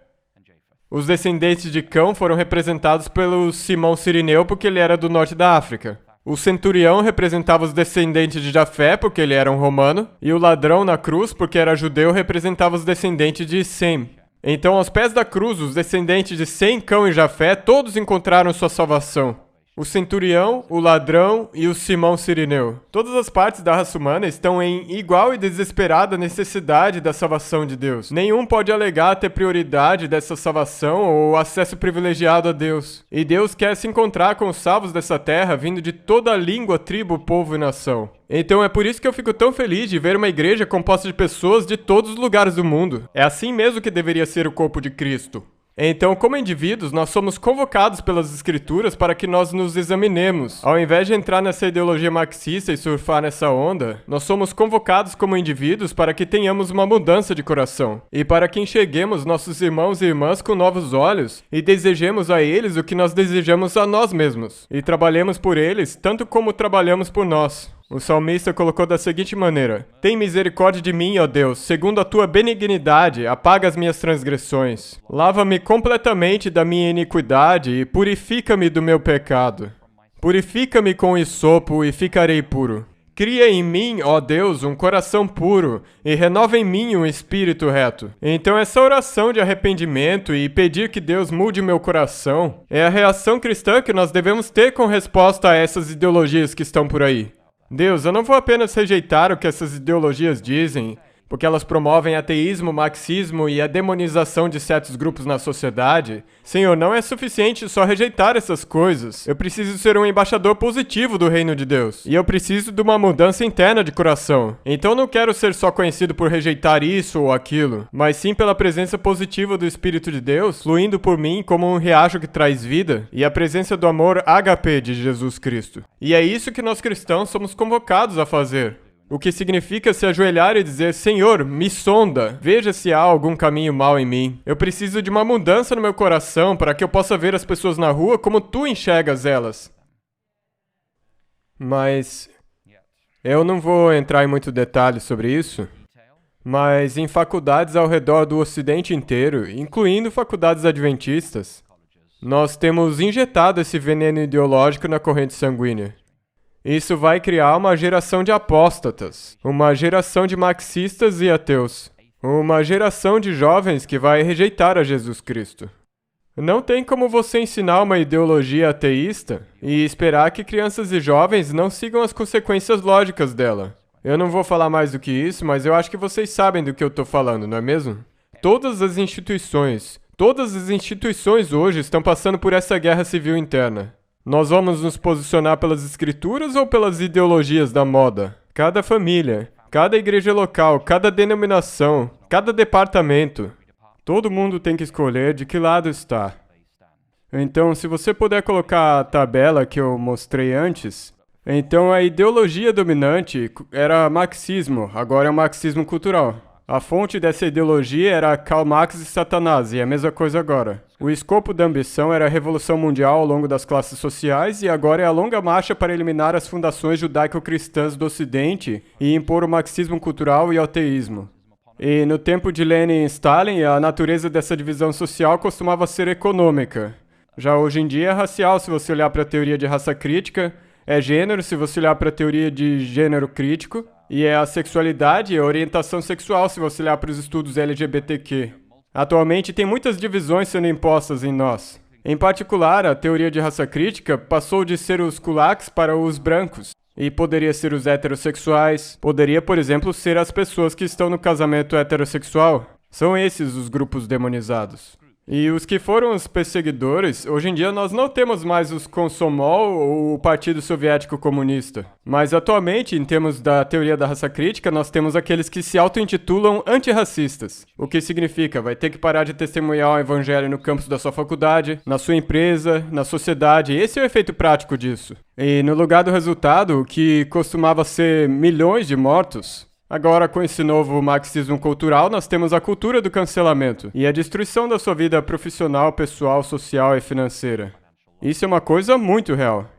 Os descendentes de Cão foram representados pelo Simão Cirineu porque ele era do norte da África. O centurião representava os descendentes de Jafé porque ele era um romano. E o ladrão na cruz, porque era judeu, representava os descendentes de Sem. Então, aos pés da cruz, os descendentes de Sem, Cão e Jafé, todos encontraram sua salvação. O centurião, o ladrão e o Simão Cirineu. Todas as partes da raça humana estão em igual e desesperada necessidade da salvação de Deus. Nenhum pode alegar ter prioridade dessa salvação ou acesso privilegiado a Deus. E Deus quer se encontrar com os salvos dessa terra vindo de toda língua, tribo, povo e nação. Então é por isso que eu fico tão feliz de ver uma igreja composta de pessoas de todos os lugares do mundo. É assim mesmo que deveria ser o corpo de Cristo. Então, como indivíduos, nós somos convocados pelas escrituras para que nós nos examinemos. Ao invés de entrar nessa ideologia marxista e surfar nessa onda, nós somos convocados como indivíduos para que tenhamos uma mudança de coração. E para que enxerguemos nossos irmãos e irmãs com novos olhos e desejemos a eles o que nós desejamos a nós mesmos. E trabalhemos por eles tanto como trabalhamos por nós. O salmista colocou da seguinte maneira: tem misericórdia de mim, ó Deus, segundo a tua benignidade, apaga as minhas transgressões. Lava-me completamente da minha iniquidade e purifica-me do meu pecado. Purifica-me com hisopo e ficarei puro. Cria em mim, ó Deus, um coração puro e renova em mim um espírito reto. Então essa oração de arrependimento e pedir que Deus mude meu coração é a reação cristã que nós devemos ter com resposta a essas ideologias que estão por aí. Deus, eu não vou apenas rejeitar o que essas ideologias dizem, porque elas promovem ateísmo, marxismo e a demonização de certos grupos na sociedade. Senhor, não é suficiente só rejeitar essas coisas. Eu preciso ser um embaixador positivo do reino de Deus. E eu preciso de uma mudança interna de coração. Então não quero ser só conhecido por rejeitar isso ou aquilo, mas sim pela presença positiva do Espírito de Deus, fluindo por mim como um riacho que traz vida, e a presença do amor ágape de Jesus Cristo. E é isso que nós cristãos somos convocados a fazer. O que significa se ajoelhar e dizer, Senhor, me sonda, veja se há algum caminho mau em mim. Eu preciso de uma mudança no meu coração para que eu possa ver as pessoas na rua como tu enxergas elas. Mas eu não vou entrar em muito detalhe sobre isso, mas em faculdades ao redor do Ocidente inteiro, incluindo faculdades adventistas, nós temos injetado esse veneno ideológico na corrente sanguínea. Isso vai criar uma geração de apóstatas, uma geração de marxistas e ateus, uma geração de jovens que vai rejeitar a Jesus Cristo. Não tem como você ensinar uma ideologia ateísta e esperar que crianças e jovens não sigam as consequências lógicas dela. Eu não vou falar mais do que isso, mas eu acho que vocês sabem do que eu tô falando, não é mesmo? Todas as instituições hoje estão passando por essa guerra civil interna. Nós vamos nos posicionar pelas escrituras ou pelas ideologias da moda? Cada família, cada igreja local, cada denominação, cada departamento, todo mundo tem que escolher de que lado está. Então, se você puder colocar a tabela que eu mostrei antes, então a ideologia dominante era marxismo, agora é o marxismo cultural. A fonte dessa ideologia era Karl Marx e Satanás, e é a mesma coisa agora. O escopo da ambição era a revolução mundial ao longo das classes sociais, e agora é a longa marcha para eliminar as fundações judaico-cristãs do Ocidente e impor o marxismo cultural e o ateísmo. E no tempo de Lenin e Stalin, a natureza dessa divisão social costumava ser econômica. Já hoje em dia é racial, se você olhar para a teoria de raça crítica, é gênero, se você olhar para a teoria de gênero crítico, e é a sexualidade e a orientação sexual, se você olhar para os estudos LGBTQ. Atualmente, tem muitas divisões sendo impostas em nós. Em particular, a teoria de raça crítica passou de ser os kulaks para os brancos. E poderia ser os heterossexuais, poderia, por exemplo, ser as pessoas que estão no casamento heterossexual. São esses os grupos demonizados. E os que foram os perseguidores, hoje em dia nós não temos mais os Komsomol ou o Partido Soviético Comunista. Mas atualmente, em termos da teoria da raça crítica, nós temos aqueles que se auto-intitulam antirracistas. O que significa, vai ter que parar de testemunhar o evangelho no campus da sua faculdade, na sua empresa, na sociedade. Esse é o efeito prático disso. E no lugar do resultado, o que costumava ser milhões de mortos, agora, com esse novo marxismo cultural, nós temos a cultura do cancelamento e a destruição da sua vida profissional, pessoal, social e financeira. Isso é uma coisa muito real.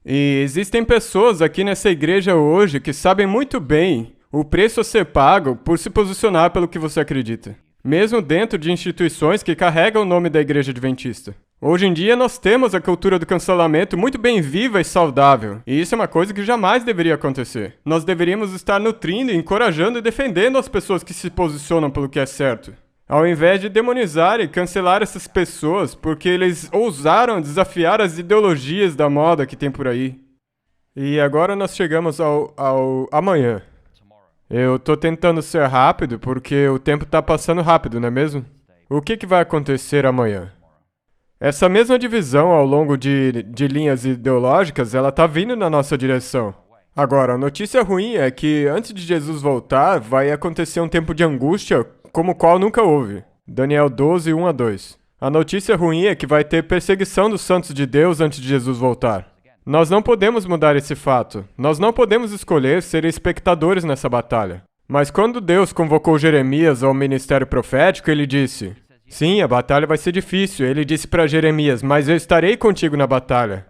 E existem pessoas aqui nessa igreja hoje que sabem muito bem o preço a ser pago por se posicionar pelo que você acredita, mesmo dentro de instituições que carregam o nome da Igreja Adventista. Hoje em dia nós temos a cultura do cancelamento muito bem viva e saudável, e isso é uma coisa que jamais deveria acontecer. Nós deveríamos estar nutrindo, encorajando e defendendo as pessoas que se posicionam pelo que é certo, ao invés de demonizar e cancelar essas pessoas porque eles ousaram desafiar as ideologias da moda que tem por aí. E agora nós chegamos ao amanhã. Eu tô tentando ser rápido porque o tempo tá passando rápido, não é mesmo? O que vai acontecer amanhã? Essa mesma divisão ao longo de linhas ideológicas, ela tá vindo na nossa direção. Agora, a notícia ruim é que antes de Jesus voltar, vai acontecer um tempo de angústia como o qual nunca houve. Daniel 12, 1-2. A notícia ruim é que vai ter perseguição dos santos de Deus antes de Jesus voltar. Nós não podemos mudar esse fato. Nós não podemos escolher ser espectadores nessa batalha. Mas quando Deus convocou Jeremias ao ministério profético, ele disse: sim, a batalha vai ser difícil. Ele disse para Jeremias, mas eu estarei contigo na batalha.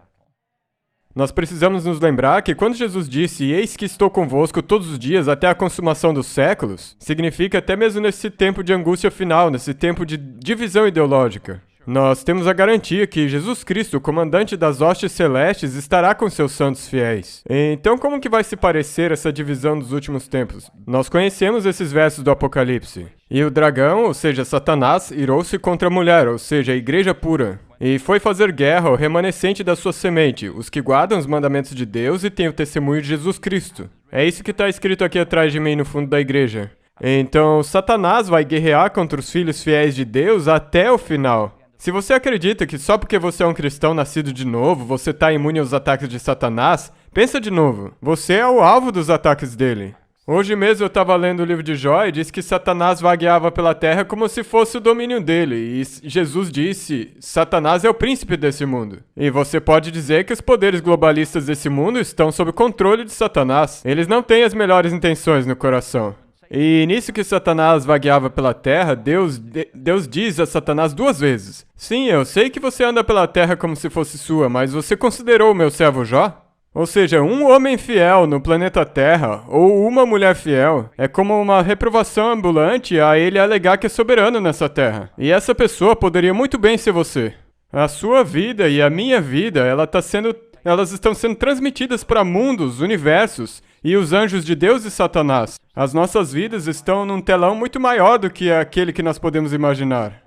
Nós precisamos nos lembrar que quando Jesus disse, eis que estou convosco todos os dias até a consumação dos séculos, significa até mesmo nesse tempo de angústia final, nesse tempo de divisão ideológica. Nós temos a garantia que Jesus Cristo, o comandante das hostes celestes, estará com seus santos fiéis. Então, como que vai se parecer essa divisão dos últimos tempos? Nós conhecemos esses versos do Apocalipse. E o dragão, ou seja, Satanás, irou-se contra a mulher, ou seja, a igreja pura, e foi fazer guerra ao remanescente da sua semente, os que guardam os mandamentos de Deus e têm o testemunho de Jesus Cristo. É isso que está escrito aqui atrás de mim no fundo da igreja. Então, Satanás vai guerrear contra os filhos fiéis de Deus até o final. Se você acredita que só porque você é um cristão nascido de novo, você está imune aos ataques de Satanás, pensa de novo. Você é o alvo dos ataques dele. Hoje mesmo eu estava lendo o livro de Jó e disse que Satanás vagueava pela terra como se fosse o domínio dele. E Jesus disse, Satanás é o príncipe desse mundo. E você pode dizer que os poderes globalistas desse mundo estão sob o controle de Satanás. Eles não têm as melhores intenções no coração. E nisso que Satanás vagueava pela terra, Deus diz a Satanás 2 vezes: sim, eu sei que você anda pela terra como se fosse sua, mas você considerou o meu servo Jó? Ou seja, um homem fiel no planeta Terra, ou uma mulher fiel, é como uma reprovação ambulante a ele alegar que é soberano nessa terra. E essa pessoa poderia muito bem ser você. A sua vida e a minha vida, elas estão sendo transmitidas para mundos, universos, e os anjos de Deus e Satanás. As nossas vidas estão num telão muito maior do que aquele que nós podemos imaginar.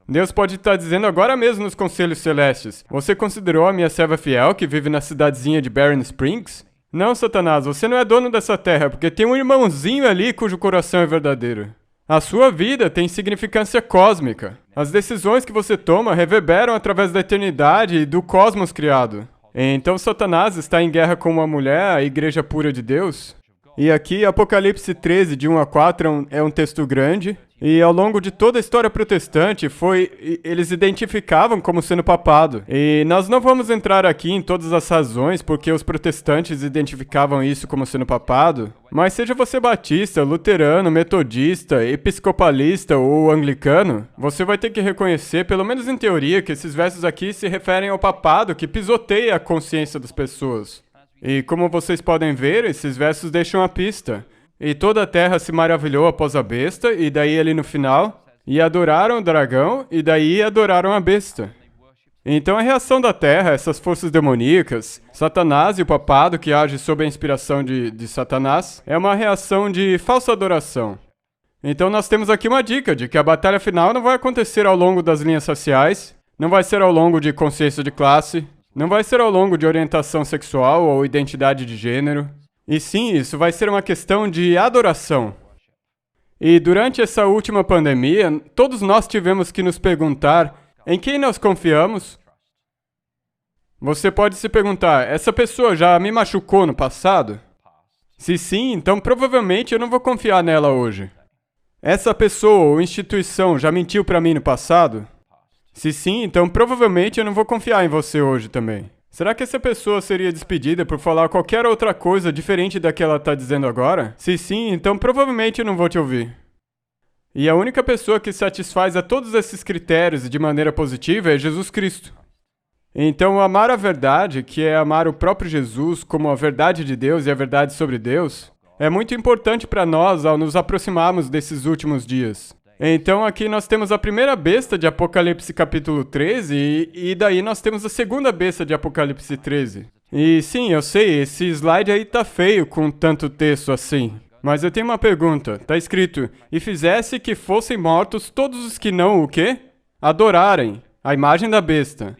Deus pode estar dizendo agora mesmo nos conselhos celestes: você considerou a minha serva fiel que vive na cidadezinha de Barren Springs? Não, Satanás, você não é dono dessa terra, porque tem um irmãozinho ali cujo coração é verdadeiro. A sua vida tem significância cósmica. As decisões que você toma reverberam através da eternidade e do cosmos criado. Então Satanás está em guerra com uma mulher, a igreja pura de Deus. E aqui, Apocalipse 13, de 1 a 4, é um texto grande. E ao longo de toda a história protestante, eles identificavam como sendo papado. E nós não vamos entrar aqui em todas as razões porque os protestantes identificavam isso como sendo papado. Mas seja você batista, luterano, metodista, episcopalista ou anglicano, você vai ter que reconhecer, pelo menos em teoria, que esses versos aqui se referem ao papado que pisoteia a consciência das pessoas. E como vocês podem ver, esses versos deixam a pista. E toda a terra se maravilhou após a besta, e daí ali no final, e adoraram o dragão, e daí adoraram a besta. Então a reação da terra, essas forças demoníacas, Satanás e o papado que age sob a inspiração de Satanás, é uma reação de falsa adoração. Então nós temos aqui uma dica de que a batalha final não vai acontecer ao longo das linhas raciais, não vai ser ao longo de consciência de classe, não vai ser ao longo de orientação sexual ou identidade de gênero. E sim, isso vai ser uma questão de adoração. E durante essa última pandemia, todos nós tivemos que nos perguntar em quem nós confiamos. Você pode se perguntar, essa pessoa já me machucou no passado? Se sim, então provavelmente eu não vou confiar nela hoje. Essa pessoa ou instituição já mentiu para mim no passado? Se sim, então provavelmente eu não vou confiar em você hoje também. Será que essa pessoa seria despedida por falar qualquer outra coisa diferente da que ela está dizendo agora? Se sim, então provavelmente eu não vou te ouvir. E a única pessoa que satisfaz a todos esses critérios de maneira positiva é Jesus Cristo. Então, amar a verdade, que é amar o próprio Jesus como a verdade de Deus e a verdade sobre Deus, é muito importante para nós ao nos aproximarmos desses últimos dias. Então aqui nós temos a primeira besta de Apocalipse capítulo 13 e daí nós temos a segunda besta de Apocalipse 13. E sim, eu sei, esse slide aí tá feio com tanto texto assim. Mas eu tenho uma pergunta, tá escrito, e fizesse que fossem mortos todos os que não o quê? Adorarem a imagem da besta.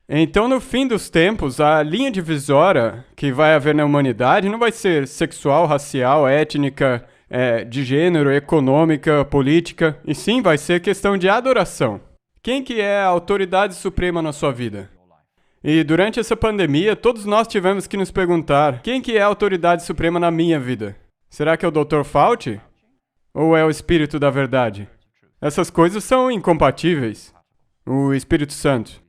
Então no fim dos tempos, a linha divisória que vai haver na humanidade não vai ser sexual, racial, étnica, de gênero, econômica, política, e sim vai ser questão de adoração. Quem que é a autoridade suprema na sua vida? E durante essa pandemia, todos nós tivemos que nos perguntar, quem que é a autoridade suprema na minha vida? Será que é o Dr. Fauci? Ou é o Espírito da Verdade? Essas coisas são incompatíveis. O Espírito Santo.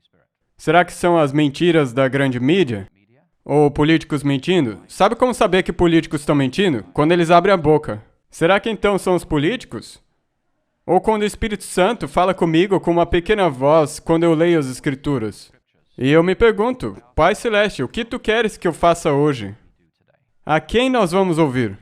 Será que são as mentiras da grande mídia? Ou políticos mentindo? Sabe como saber que políticos estão mentindo? Quando eles abrem a boca. Será que então são os políticos? Ou quando o Espírito Santo fala comigo com uma pequena voz quando eu leio as Escrituras? E eu me pergunto, Pai Celeste, o que tu queres que eu faça hoje? A quem nós vamos ouvir?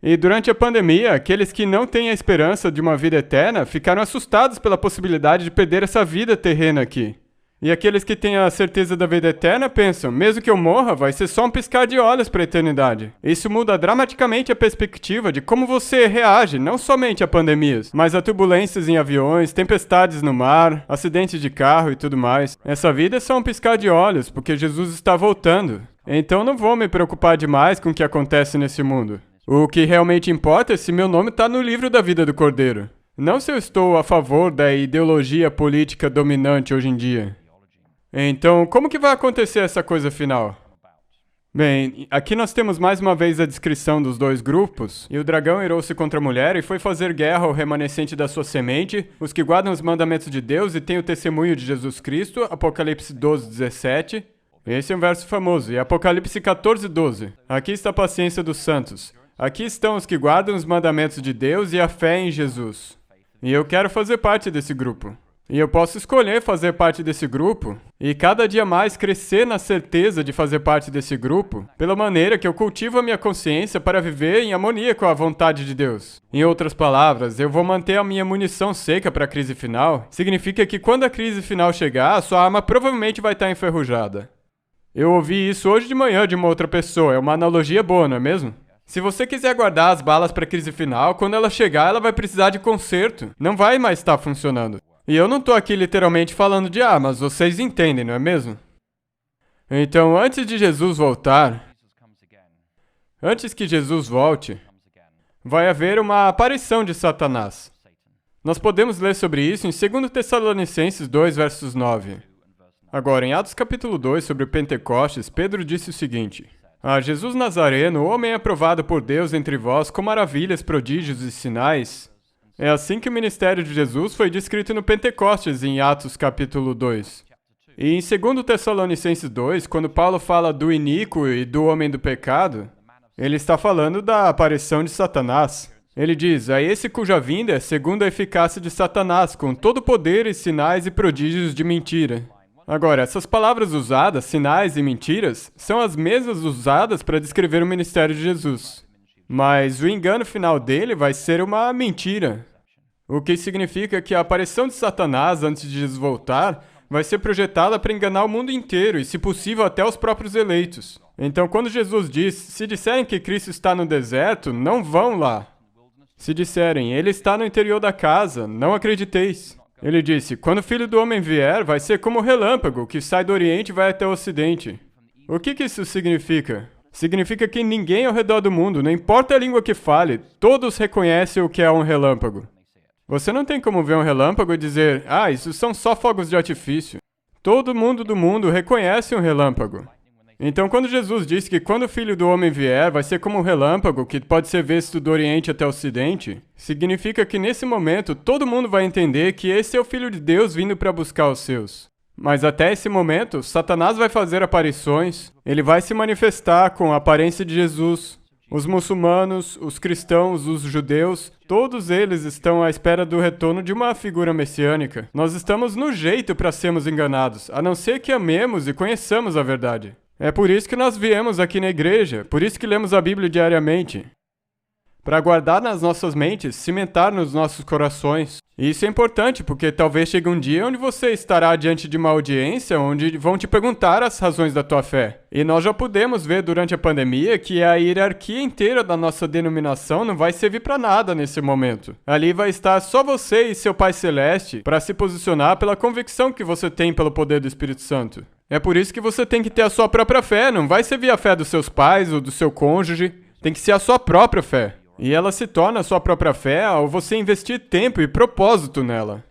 E durante a pandemia, aqueles que não têm a esperança de uma vida eterna ficaram assustados pela possibilidade de perder essa vida terrena aqui. E aqueles que têm a certeza da vida eterna pensam, mesmo que eu morra, vai ser só um piscar de olhos para a eternidade. Isso muda dramaticamente a perspectiva de como você reage, não somente a pandemias, mas a turbulências em aviões, tempestades no mar, acidentes de carro e tudo mais. Essa vida é só um piscar de olhos, porque Jesus está voltando. Então não vou me preocupar demais com o que acontece nesse mundo. O que realmente importa é se meu nome está no livro da vida do Cordeiro. Não se eu estou a favor da ideologia política dominante hoje em dia. Então, como que vai acontecer essa coisa final? Bem, aqui nós temos mais uma vez a descrição dos dois grupos. E o dragão irou-se contra a mulher e foi fazer guerra ao remanescente da sua semente, os que guardam os mandamentos de Deus e têm o testemunho de Jesus Cristo, Apocalipse 12, 17. Esse é um verso famoso. E Apocalipse 14, 12. Aqui está a paciência dos santos. Aqui estão os que guardam os mandamentos de Deus e a fé em Jesus. E eu quero fazer parte desse grupo. E eu posso escolher fazer parte desse grupo e cada dia mais crescer na certeza de fazer parte desse grupo, pela maneira que eu cultivo a minha consciência para viver em harmonia com a vontade de Deus. Em outras palavras, eu vou manter a minha munição seca para a crise final. Significa que quando a crise final chegar, a sua arma provavelmente vai estar enferrujada. Eu ouvi isso hoje de manhã de uma outra pessoa, é uma analogia boa, não é mesmo? Se você quiser guardar as balas para a crise final, quando ela chegar, ela vai precisar de conserto. Não vai mais estar funcionando. E eu não tô aqui literalmente falando de mas vocês entendem, não é mesmo? Então, antes de Jesus voltar, antes que Jesus volte, vai haver uma aparição de Satanás. Nós podemos ler sobre isso em 2 Tessalonicenses 2, versos 9. Agora, em Atos capítulo 2, sobre o Pentecostes, Pedro disse o seguinte: "A Jesus Nazareno, homem aprovado por Deus entre vós, com maravilhas, prodígios e sinais." É assim que o ministério de Jesus foi descrito no Pentecostes, em Atos capítulo 2. E em 2 Tessalonicenses 2, quando Paulo fala do iníquo e do homem do pecado, ele está falando da aparição de Satanás. Ele diz: "A esse cuja vinda é segundo a eficácia de Satanás, com todo poder e sinais e prodígios de mentira." Agora, essas palavras usadas, sinais e mentiras, são as mesmas usadas para descrever o ministério de Jesus. Mas o engano final dele vai ser uma mentira. O que significa que a aparição de Satanás antes de Jesus voltar vai ser projetada para enganar o mundo inteiro e, se possível, até os próprios eleitos. Então, quando Jesus diz: "Se disserem que Cristo está no deserto, não vão lá. Se disserem: Ele está no interior da casa, não acrediteis." Ele disse: "Quando o Filho do Homem vier, vai ser como o relâmpago que sai do Oriente e vai até o Ocidente." O que isso significa? Significa que ninguém ao redor do mundo, não importa a língua que fale, todos reconhecem o que é um relâmpago. Você não tem como ver um relâmpago e dizer: "Ah, isso são só fogos de artifício." Todo mundo do mundo reconhece um relâmpago. Então, quando Jesus disse que quando o Filho do Homem vier, vai ser como um relâmpago que pode ser visto do Oriente até o Ocidente, significa que nesse momento todo mundo vai entender que esse é o Filho de Deus vindo para buscar os seus. Mas até esse momento, Satanás vai fazer aparições, ele vai se manifestar com a aparência de Jesus. Os muçulmanos, os cristãos, os judeus, todos eles estão à espera do retorno de uma figura messiânica. Nós estamos no jeito para sermos enganados, a não ser que amemos e conheçamos a verdade. É por isso que nós viemos aqui na igreja, por isso que lemos a Bíblia diariamente. Para guardar nas nossas mentes, cimentar nos nossos corações. E isso é importante, porque talvez chegue um dia onde você estará diante de uma audiência onde vão te perguntar as razões da tua fé. E nós já pudemos ver durante a pandemia que a hierarquia inteira da nossa denominação não vai servir para nada nesse momento. Ali vai estar só você e seu Pai Celeste para se posicionar pela convicção que você tem pelo poder do Espírito Santo. É por isso que você tem que ter a sua própria fé, não vai servir a fé dos seus pais ou do seu cônjuge, tem que ser a sua própria fé. E ela se torna a sua própria fé ao você investir tempo e propósito nela.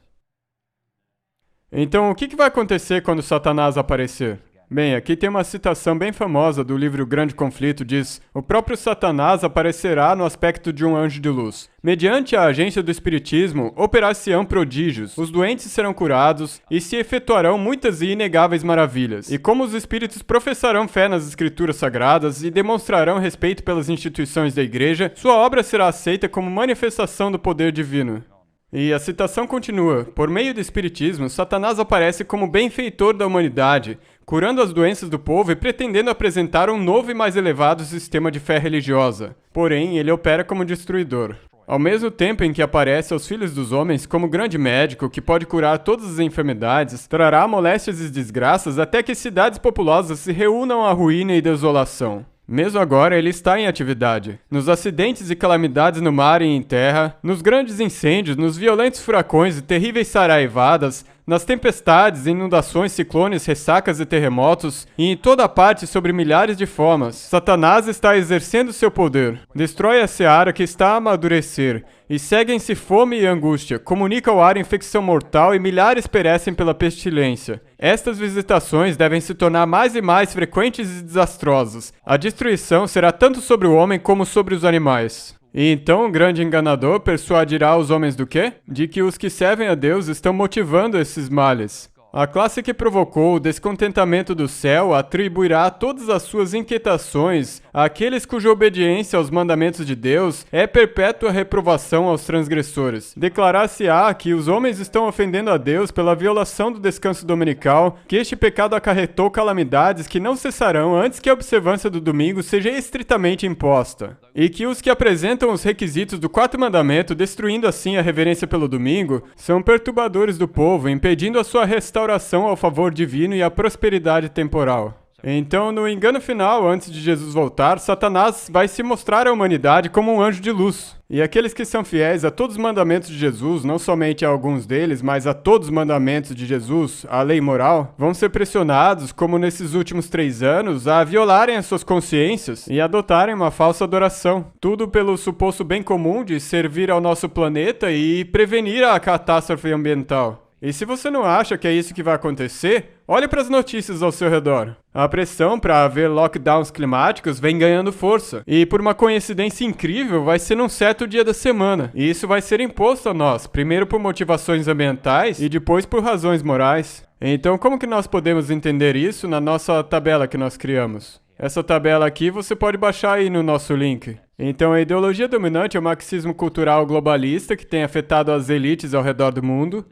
Então, o que vai acontecer quando Satanás aparecer? Bem, aqui tem uma citação bem famosa do livro Grande Conflito, diz: "O próprio Satanás aparecerá no aspecto de um anjo de luz. Mediante a agência do espiritismo, operar-se-ão prodígios, os doentes serão curados e se efetuarão muitas e inegáveis maravilhas. E como os espíritos professarão fé nas escrituras sagradas e demonstrarão respeito pelas instituições da igreja, sua obra será aceita como manifestação do poder divino." E a citação continua: "Por meio do espiritismo, Satanás aparece como benfeitor da humanidade, curando as doenças do povo e pretendendo apresentar um novo e mais elevado sistema de fé religiosa. Porém, ele opera como destruidor. Ao mesmo tempo em que aparece aos filhos dos homens como grande médico que pode curar todas as enfermidades, trará moléstias e desgraças até que cidades populosas se reúnam à ruína e desolação. Mesmo agora, ele está em atividade. Nos acidentes e calamidades no mar e em terra, nos grandes incêndios, nos violentos furacões e terríveis saraivadas, nas tempestades, inundações, ciclones, ressacas e terremotos, e em toda parte sobre milhares de formas, Satanás está exercendo seu poder. Destrói a seara que está a amadurecer, e seguem-se fome e angústia, comunica ao ar infecção mortal e milhares perecem pela pestilência. Estas visitações devem se tornar mais e mais frequentes e desastrosas. A destruição será tanto sobre o homem como sobre os animais." E então o grande enganador persuadirá os homens do quê? De que os que servem a Deus estão motivando esses males. A classe que provocou o descontentamento do céu atribuirá todas as suas inquietações àqueles cuja obediência aos mandamentos de Deus é perpétua reprovação aos transgressores. Declarar-se-á que os homens estão ofendendo a Deus pela violação do descanso dominical, que este pecado acarretou calamidades que não cessarão antes que a observância do domingo seja estritamente imposta, e que os que apresentam os requisitos do quarto mandamento, destruindo assim a reverência pelo domingo, são perturbadores do povo, impedindo a sua restauração ao favor divino e à prosperidade temporal. Então, no engano final, antes de Jesus voltar, Satanás vai se mostrar à humanidade como um anjo de luz. E aqueles que são fiéis a todos os mandamentos de Jesus, não somente a alguns deles, mas a todos os mandamentos de Jesus, a lei moral, vão ser pressionados, como nesses últimos 3 anos, a violarem as suas consciências e adotarem uma falsa adoração. Tudo pelo suposto bem comum de servir ao nosso planeta e prevenir a catástrofe ambiental. E se você não acha que é isso que vai acontecer, olhe para as notícias ao seu redor. A pressão para haver lockdowns climáticos vem ganhando força. E por uma coincidência incrível, vai ser num certo dia da semana. E isso vai ser imposto a nós, primeiro por motivações ambientais e depois por razões morais. Então, como que nós podemos entender isso na nossa tabela que nós criamos? Essa tabela aqui você pode baixar aí no nosso link. Então, a ideologia dominante é o marxismo cultural globalista que tem afetado as elites ao redor do mundo.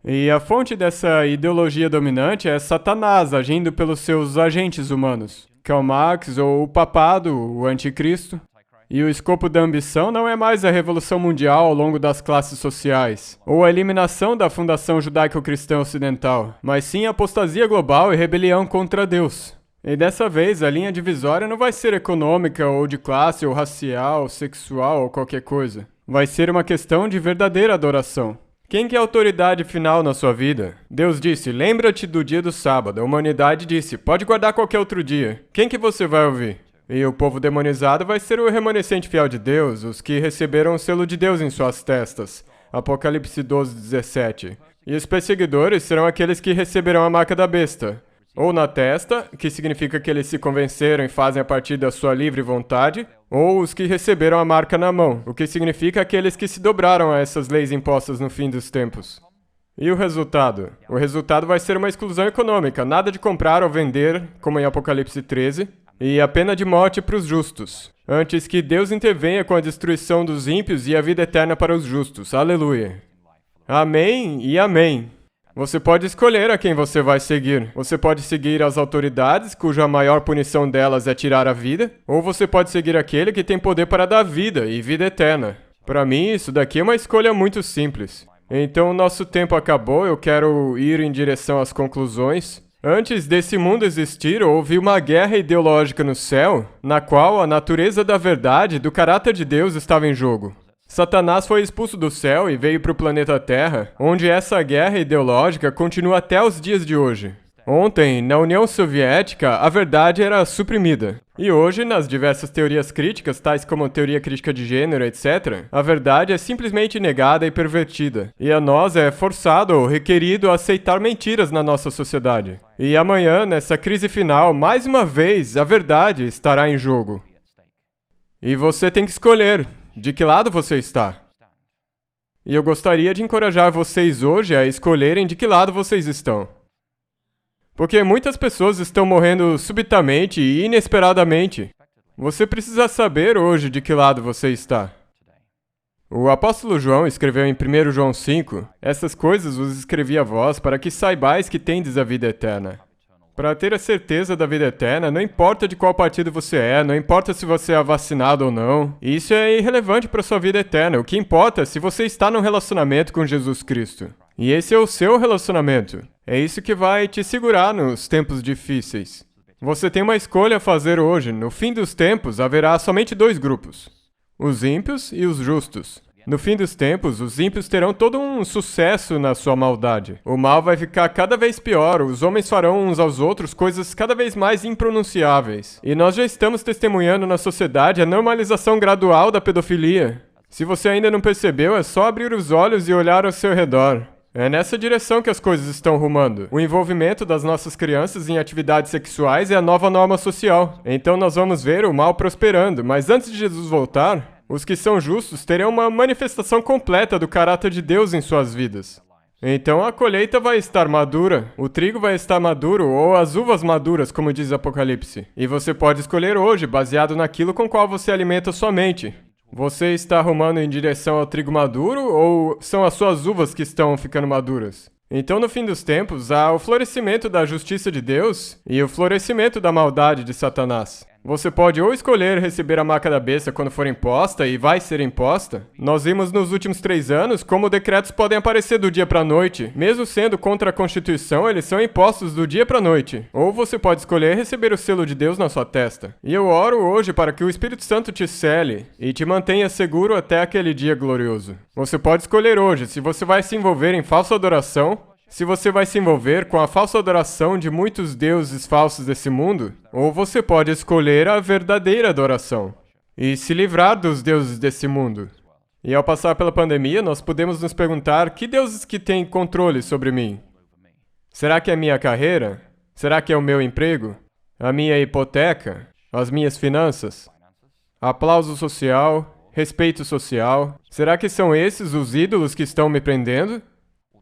E a fonte dessa ideologia dominante é Satanás, agindo pelos seus agentes humanos. Karl Marx, ou o papado, o anticristo. E o escopo da ambição não é mais a revolução mundial ao longo das classes sociais, ou a eliminação da fundação judaico-cristã ocidental, mas sim a apostasia global e rebelião contra Deus. E dessa vez, a linha divisória não vai ser econômica, ou de classe, ou racial, sexual, ou qualquer coisa. Vai ser uma questão de verdadeira adoração. Quem que é a autoridade final na sua vida? Deus disse, lembra-te do dia do sábado. A humanidade disse, pode guardar qualquer outro dia. Quem que você vai ouvir? E o povo demonizado vai ser o remanescente fiel de Deus, os que receberam o selo de Deus em suas testas. Apocalipse 12:17. E os perseguidores serão aqueles que receberão a marca da besta. Ou na testa, que significa que eles se convenceram e fazem a partir da sua livre vontade, ou os que receberam a marca na mão, o que significa aqueles que se dobraram a essas leis impostas no fim dos tempos. E o resultado? O resultado vai ser uma exclusão econômica, nada de comprar ou vender, como em Apocalipse 13, e a pena de morte para os justos, antes que Deus intervenha com a destruição dos ímpios e a vida eterna para os justos. Aleluia. Amém e amém. Você pode escolher a quem você vai seguir. Você pode seguir as autoridades, cuja maior punição delas é tirar a vida, ou você pode seguir aquele que tem poder para dar vida e vida eterna. Para mim, isso daqui é uma escolha muito simples. Então, nosso tempo acabou, eu quero ir em direção às conclusões. Antes desse mundo existir, houve uma guerra ideológica no céu, na qual a natureza da verdade, do caráter de Deus estava em jogo. Satanás foi expulso do céu e veio para o planeta Terra, onde essa guerra ideológica continua até os dias de hoje. Ontem, na União Soviética, a verdade era suprimida. E hoje, nas diversas teorias críticas, tais como teoria crítica de gênero, etc., a verdade é simplesmente negada e pervertida. E a nós é forçado ou requerido a aceitar mentiras na nossa sociedade. E amanhã, nessa crise final, mais uma vez, a verdade estará em jogo. E você tem que escolher. De que lado você está? E eu gostaria de encorajar vocês hoje a escolherem de que lado vocês estão. Porque muitas pessoas estão morrendo subitamente e inesperadamente. Você precisa saber hoje de que lado você está. O apóstolo João escreveu em 1 João 5, essas coisas vos escrevi a vós para que saibais que tendes a vida eterna. Para ter a certeza da vida eterna, não importa de qual partido você é, não importa se você é vacinado ou não. Isso é irrelevante para sua vida eterna. O que importa é se você está num relacionamento com Jesus Cristo. E esse é o seu relacionamento. É isso que vai te segurar nos tempos difíceis. Você tem uma escolha a fazer hoje. No fim dos tempos, haverá somente 2 grupos: os ímpios e os justos. No fim dos tempos, os ímpios terão todo um sucesso na sua maldade. O mal vai ficar cada vez pior, os homens farão uns aos outros coisas cada vez mais impronunciáveis. E nós já estamos testemunhando na sociedade a normalização gradual da pedofilia. Se você ainda não percebeu, é só abrir os olhos e olhar ao seu redor. É nessa direção que as coisas estão rumando. O envolvimento das nossas crianças em atividades sexuais é a nova norma social. Então nós vamos ver o mal prosperando, mas antes de Jesus voltar, os que são justos terão uma manifestação completa do caráter de Deus em suas vidas. Então a colheita vai estar madura, o trigo vai estar maduro, ou as uvas maduras, como diz Apocalipse. E você pode escolher hoje, baseado naquilo com qual você alimenta sua mente. Você está rumando em direção ao trigo maduro, ou são as suas uvas que estão ficando maduras? Então, no fim dos tempos, há o florescimento da justiça de Deus e o florescimento da maldade de Satanás. Você pode ou escolher receber a marca da besta quando for imposta, e vai ser imposta. Nós vimos nos últimos 3 anos como decretos podem aparecer do dia para a noite. Mesmo sendo contra a Constituição, eles são impostos do dia para a noite. Ou você pode escolher receber o selo de Deus na sua testa. E eu oro hoje para que o Espírito Santo te cele e te mantenha seguro até aquele dia glorioso. Você pode escolher hoje se você vai se envolver em falsa adoração, se você vai se envolver com a falsa adoração de muitos deuses falsos desse mundo, ou você pode escolher a verdadeira adoração e se livrar dos deuses desse mundo. E ao passar pela pandemia, nós podemos nos perguntar: que deuses que têm controle sobre mim? Será que é a minha carreira? Será que é o meu emprego? A minha hipoteca? As minhas finanças? Aplauso social? Respeito social? Será que são esses os ídolos que estão me prendendo?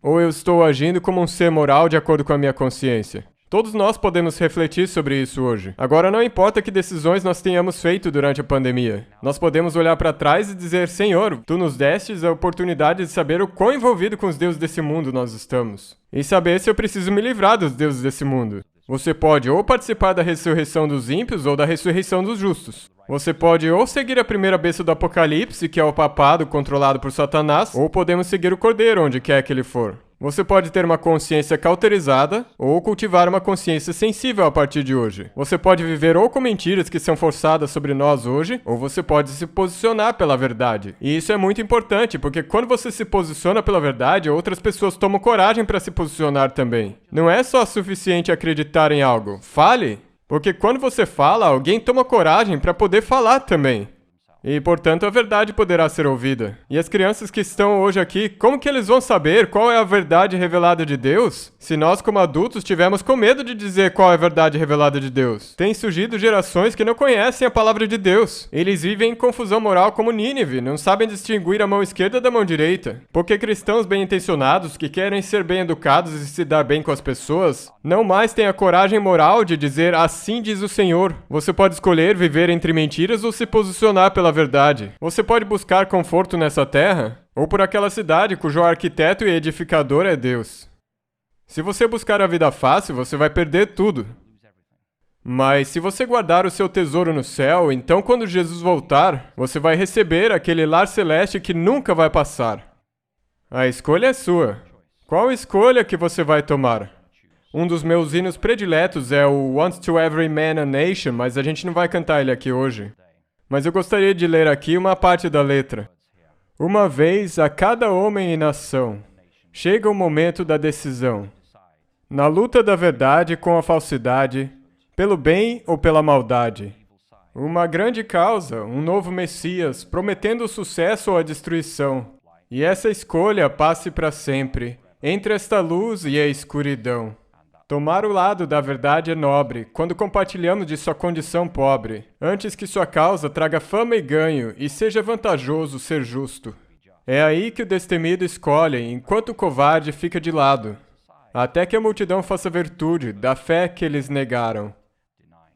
Ou eu estou agindo como um ser moral de acordo com a minha consciência? Todos nós podemos refletir sobre isso hoje. Agora, não importa que decisões nós tenhamos feito durante a pandemia. Nós podemos olhar para trás e dizer: Senhor, Tu nos destes a oportunidade de saber o quão envolvido com os deuses desse mundo nós estamos. E saber se eu preciso me livrar dos deuses desse mundo. Você pode ou participar da ressurreição dos ímpios ou da ressurreição dos justos. Você pode ou seguir a primeira besta do Apocalipse, que é o papado controlado por Satanás, ou podemos seguir o Cordeiro onde quer que ele for. Você pode ter uma consciência cauterizada ou cultivar uma consciência sensível a partir de hoje. Você pode viver ou com mentiras que são forçadas sobre nós hoje, ou você pode se posicionar pela verdade. E isso é muito importante, porque quando você se posiciona pela verdade, outras pessoas tomam coragem para se posicionar também. Não é só suficiente acreditar em algo. Fale! Porque quando você fala, alguém toma coragem para poder falar também. E, portanto, a verdade poderá ser ouvida. E as crianças que estão hoje aqui, como que eles vão saber qual é a verdade revelada de Deus, se nós, como adultos, tivermos com medo de dizer qual é a verdade revelada de Deus? Tem surgido gerações que não conhecem a palavra de Deus. Eles vivem em confusão moral como Nínive, não sabem distinguir a mão esquerda da mão direita. Porque cristãos bem-intencionados, que querem ser bem-educados e se dar bem com as pessoas, não mais têm a coragem moral de dizer: assim diz o Senhor. Você pode escolher viver entre mentiras ou se posicionar pela verdade. Você pode buscar conforto nessa terra, ou por aquela cidade cujo arquiteto e edificador é Deus. Se você buscar a vida fácil, você vai perder tudo. Mas se você guardar o seu tesouro no céu, então quando Jesus voltar, você vai receber aquele lar celeste que nunca vai passar. A escolha é sua. Qual escolha que você vai tomar? Um dos meus hinos prediletos é o Once to Every Man a Nation, mas a gente não vai cantar ele aqui hoje. Mas eu gostaria de ler aqui uma parte da letra. Uma vez a cada homem e nação, chega o momento da decisão. Na luta da verdade com a falsidade, pelo bem ou pela maldade. Uma grande causa, um novo Messias, prometendo o sucesso ou a destruição. E essa escolha passe para sempre, entre esta luz e a escuridão. Tomar o lado da verdade é nobre, quando compartilhamos de sua condição pobre, antes que sua causa traga fama e ganho, e seja vantajoso ser justo. É aí que o destemido escolhe, enquanto o covarde fica de lado, até que a multidão faça virtude da fé que eles negaram.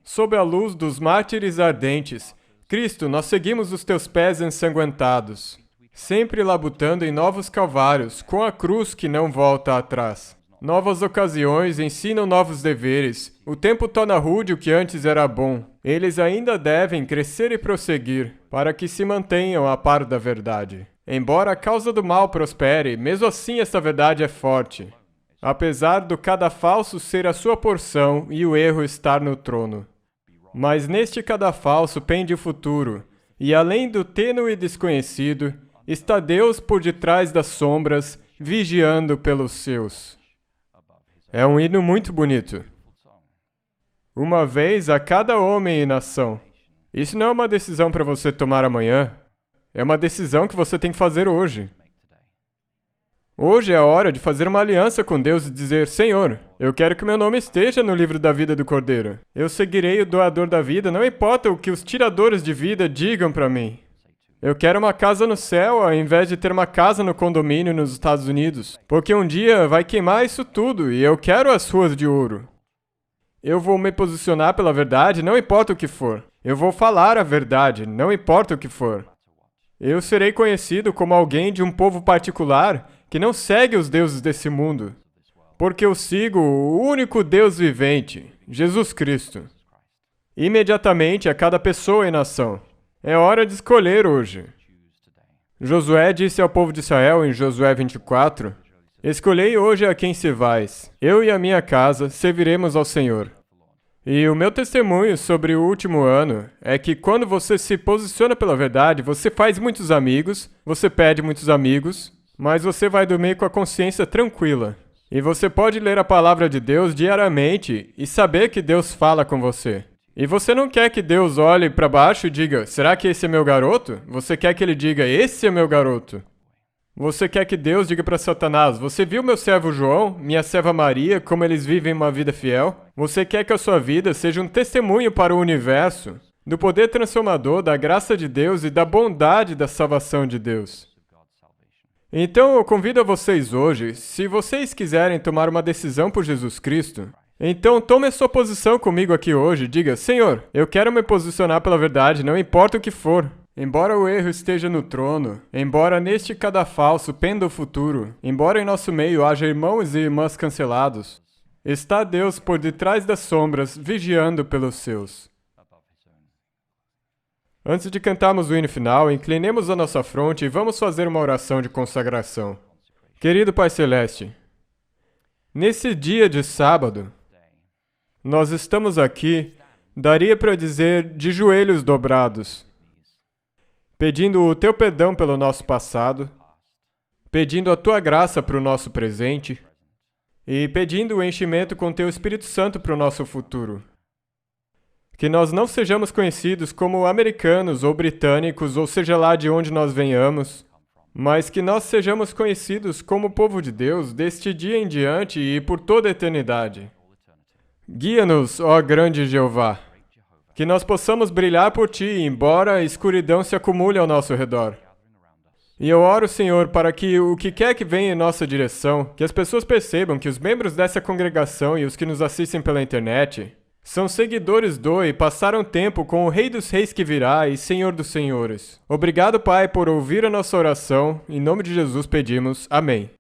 Sob a luz dos mártires ardentes, Cristo, nós seguimos os teus pés ensanguentados, sempre labutando em novos calvários, com a cruz que não volta atrás. Novas ocasiões ensinam novos deveres. O tempo torna rude o que antes era bom. Eles ainda devem crescer e prosseguir, para que se mantenham a par da verdade. Embora a causa do mal prospere, mesmo assim esta verdade é forte. Apesar do cadafalso ser a sua porção e o erro estar no trono. Mas neste cadafalso pende o futuro, e além do tênue desconhecido, está Deus por detrás das sombras, vigiando pelos seus. É um hino muito bonito. Uma vez a cada homem e nação. Isso não é uma decisão para você tomar amanhã. É uma decisão que você tem que fazer hoje. Hoje é a hora de fazer uma aliança com Deus e dizer: Senhor, eu quero que meu nome esteja no livro da vida do Cordeiro. Eu seguirei o doador da vida, não importa o que os tiradores de vida digam para mim. Eu quero uma casa no céu ao invés de ter uma casa no condomínio nos Estados Unidos, porque um dia vai queimar isso tudo e eu quero as ruas de ouro. Eu vou me posicionar pela verdade, não importa o que for. Eu vou falar a verdade, não importa o que for. Eu serei conhecido como alguém de um povo particular que não segue os deuses desse mundo, porque eu sigo o único Deus vivente, Jesus Cristo. imediatamente a cada pessoa e nação. É hora de escolher hoje. Josué disse ao povo de Israel em Josué 24, escolhei hoje a quem servais. Eu e a minha casa serviremos ao Senhor. E o meu testemunho sobre o último ano é que quando você se posiciona pela verdade, você faz muitos amigos, você pede muitos amigos, mas você vai dormir com a consciência tranquila. E você pode ler a palavra de Deus diariamente e saber que Deus fala com você. E você não quer que Deus olhe para baixo e diga, será que esse é meu garoto? Você quer que ele diga, esse é meu garoto. Você quer que Deus diga para Satanás, você viu meu servo João, minha serva Maria, como eles vivem uma vida fiel? Você quer que a sua vida seja um testemunho para o universo do poder transformador, da graça de Deus e da bondade da salvação de Deus. Então eu convido a vocês hoje, se vocês quiserem tomar uma decisão por Jesus Cristo, então tome a sua posição comigo aqui hoje, diga, Senhor, eu quero me posicionar pela verdade, não importa o que for. Embora o erro esteja no trono, embora neste cadafalso penda o futuro, embora em nosso meio haja irmãos e irmãs cancelados, está Deus por detrás das sombras, vigiando pelos seus. Antes de cantarmos o hino final, inclinemos a nossa fronte e vamos fazer uma oração de consagração. Querido Pai Celeste, nesse dia de sábado, nós estamos aqui, daria para dizer, de joelhos dobrados, pedindo o Teu perdão pelo nosso passado, pedindo a Tua graça para o nosso presente e pedindo o enchimento com Teu Espírito Santo para o nosso futuro. Que nós não sejamos conhecidos como americanos ou britânicos, ou seja lá de onde nós venhamos, mas que nós sejamos conhecidos como povo de Deus deste dia em diante e por toda a eternidade. Guia-nos, ó grande Jeová, que nós possamos brilhar por Ti, embora a escuridão se acumule ao nosso redor. E eu oro, Senhor, para que o que quer que venha em nossa direção, que as pessoas percebam que os membros dessa congregação e os que nos assistem pela internet são seguidores do e passaram tempo com o Rei dos Reis que virá e Senhor dos Senhores. Obrigado, Pai, por ouvir a nossa oração. Em nome de Jesus pedimos. Amém.